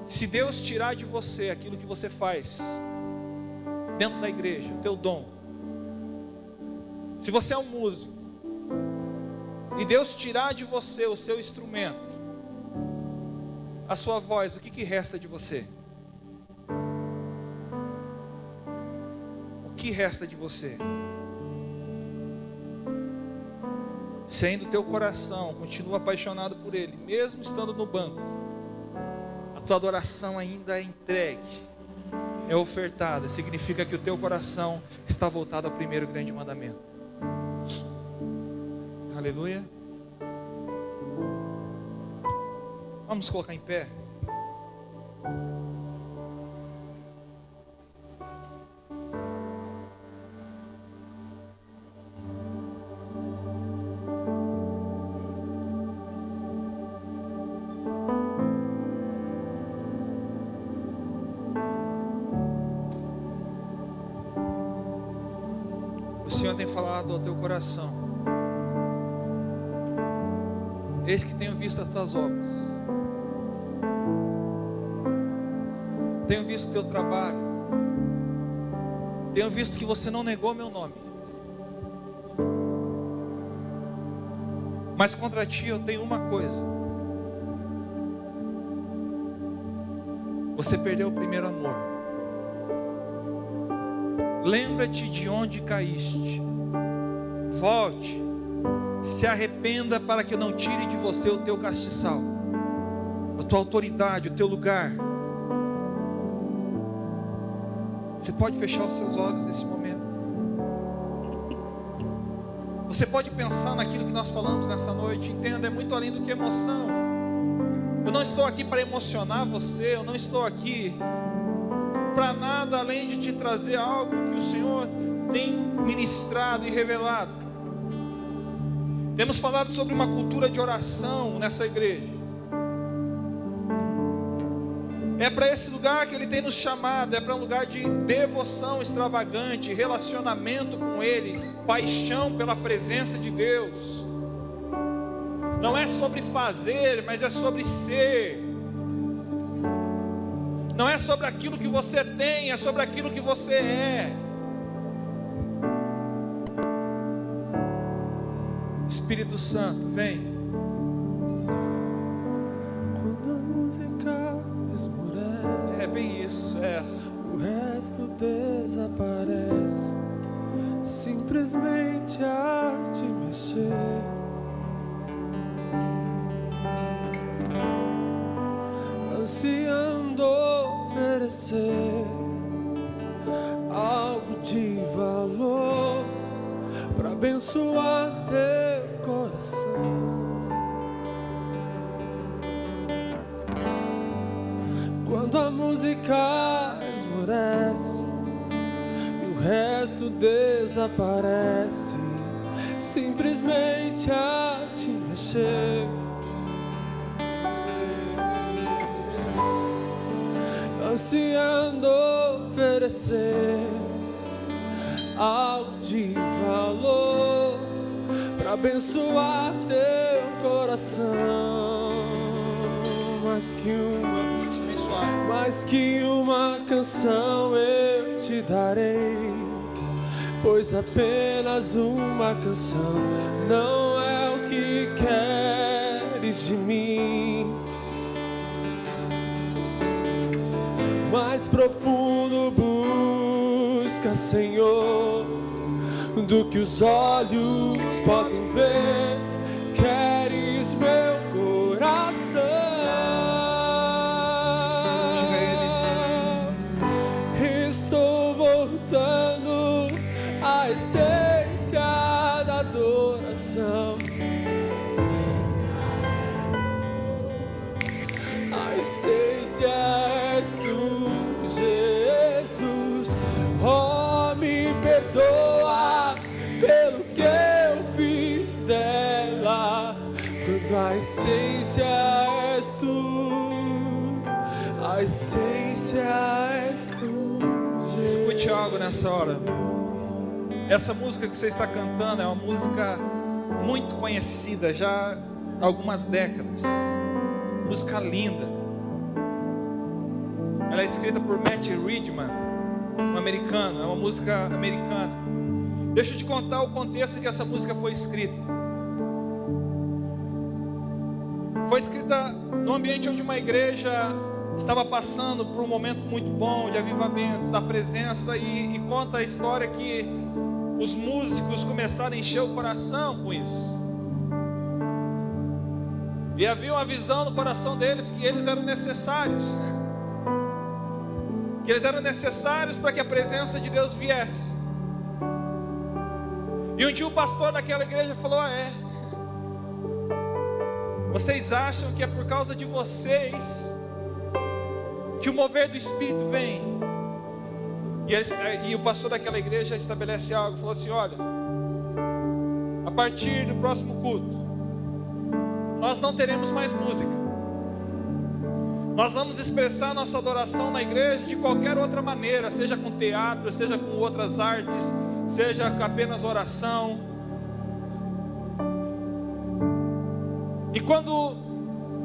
se Deus tirar de você aquilo que você faz dentro da igreja, o teu dom, se você é um músico e Deus tirar de você o seu instrumento, a sua voz, o que resta de você? O que resta de você? Se ainda o teu coração continua apaixonado por Ele, mesmo estando no banco, a tua adoração ainda é entregue, é ofertada, significa que o teu coração está voltado ao primeiro grande mandamento. Aleluia. Vamos colocar em pé. O Senhor tem falado ao teu coração: eis que tenho visto as tuas obras, tenho visto o teu trabalho, tenho visto que você não negou meu nome, mas contra ti eu tenho uma coisa: você perdeu o primeiro amor. Lembra-te de onde caíste, volte, se arrependa, para que eu não tire de você o teu castiçal, a tua autoridade, o teu lugar. Você pode fechar os seus olhos nesse momento. Você pode pensar naquilo que nós falamos nessa noite. Entenda, é muito além do que emoção. Eu não estou aqui para emocionar você, eu não estou aqui para nada além de te trazer algo que o Senhor tem ministrado e revelado. Temos falado sobre uma cultura de oração nessa igreja. É para esse lugar que Ele tem nos chamado, é para um lugar de devoção extravagante, relacionamento com Ele, paixão pela presença de Deus. Não é sobre fazer, mas é sobre ser. Não é sobre aquilo que você tem, é sobre aquilo que você é. Espírito Santo, vem. Quando a música esmorece, É bem isso, é essa. o resto desaparece, simplesmente a te mexer. Ansiando oferecer algo de valor para abençoar teu coração. Quando a música esmorece e o resto desaparece, simplesmente a te mexer. Ansiando oferecer algo de valor para abençoar teu coração. mais que uma canção eu te darei, pois apenas uma canção não é o que queres de mim. Mais profundo busca, Senhor, do que os olhos podem ver. Queres meu coração. Estou voltando à essência da adoração. A essência és tu, Jesus. Oh, me perdoa pelo que eu fiz dela, quando a essência és tu, a essência és tu, Jesus. Escute algo nessa hora. Essa música que você está cantando é uma música muito conhecida já há algumas décadas. Música linda. Ela é escrita por Matt Ridman, um americano. É uma música americana. Deixa eu te contar o contexto em que essa música foi escrita. Foi escrita no ambiente onde uma igreja estava passando por um momento muito bom de avivamento, da presença, e conta a história que os músicos começaram a encher o coração com isso. E havia uma visão no coração deles que eles eram necessários, que eles eram necessários para que a presença de Deus viesse. E um dia o pastor daquela igreja falou: vocês acham que é por causa de vocês que o mover do Espírito vem? E o pastor daquela igreja estabelece algo, falou assim: olha, a partir do próximo culto nós não teremos mais música. Nós vamos expressar nossa adoração na igreja de qualquer outra maneira, seja com teatro, seja com outras artes, seja apenas oração. E quando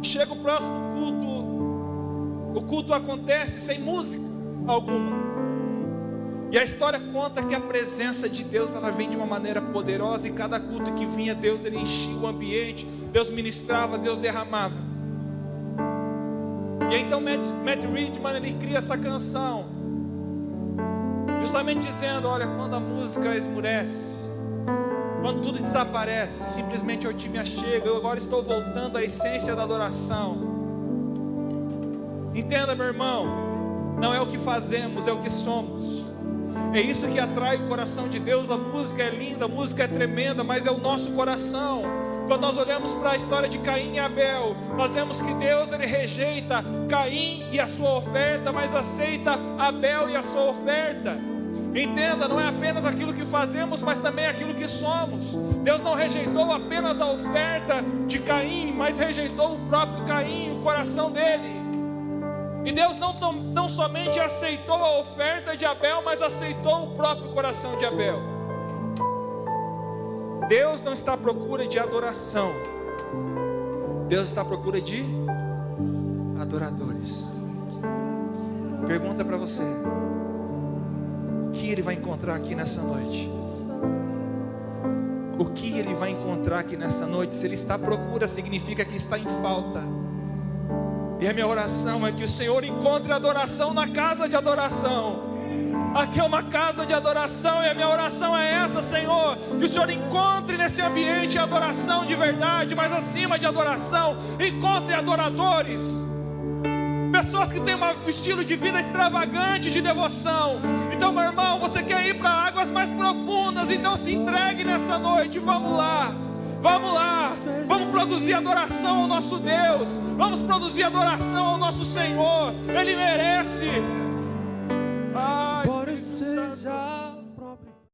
chega o próximo culto, o culto acontece sem música alguma. E a história conta que a presença de Deus, ela vem de uma maneira poderosa, e cada culto que vinha, Deus, ele enchia o ambiente, Deus ministrava, Deus derramava. E então Matt Ridman, ele cria essa canção, justamente dizendo: olha, quando a música esmurece, quando tudo desaparece, simplesmente eu te me achego. Eu agora estou voltando à essência da adoração. Entenda, meu irmão, não é o que fazemos, é o que somos. É isso que atrai o coração de Deus. A música é linda, a música é tremenda, mas é o nosso coração. Quando nós olhamos para a história de Caim e Abel, nós vemos que Deus, ele rejeita Caim e a sua oferta, mas aceita Abel e a sua oferta. Entenda, não é apenas aquilo que fazemos, mas também aquilo que somos. Deus não rejeitou apenas a oferta de Caim, mas rejeitou o próprio Caim, o coração dele. E Deus não somente aceitou a oferta de Abel, mas aceitou o próprio coração de Abel. Deus não está à procura de adoração, Deus está à procura de adoradores. Pergunta para você: o que ele vai encontrar aqui nessa noite? O que ele vai encontrar aqui nessa noite? Se ele está à procura, significa que está em falta. E a minha oração é que o Senhor encontre adoração na casa de adoração. Aqui é uma casa de adoração, e a minha oração é essa, Senhor: que o Senhor encontre nesse ambiente adoração de verdade, mas acima de adoração, encontre adoradores, pessoas que têm um estilo de vida extravagante de devoção. Então, meu irmão, você quer ir para águas mais profundas, então se entregue nessa noite. Vamos lá, vamos produzir adoração ao nosso Deus, vamos produzir adoração ao nosso Senhor, Ele merece. Embora eu seja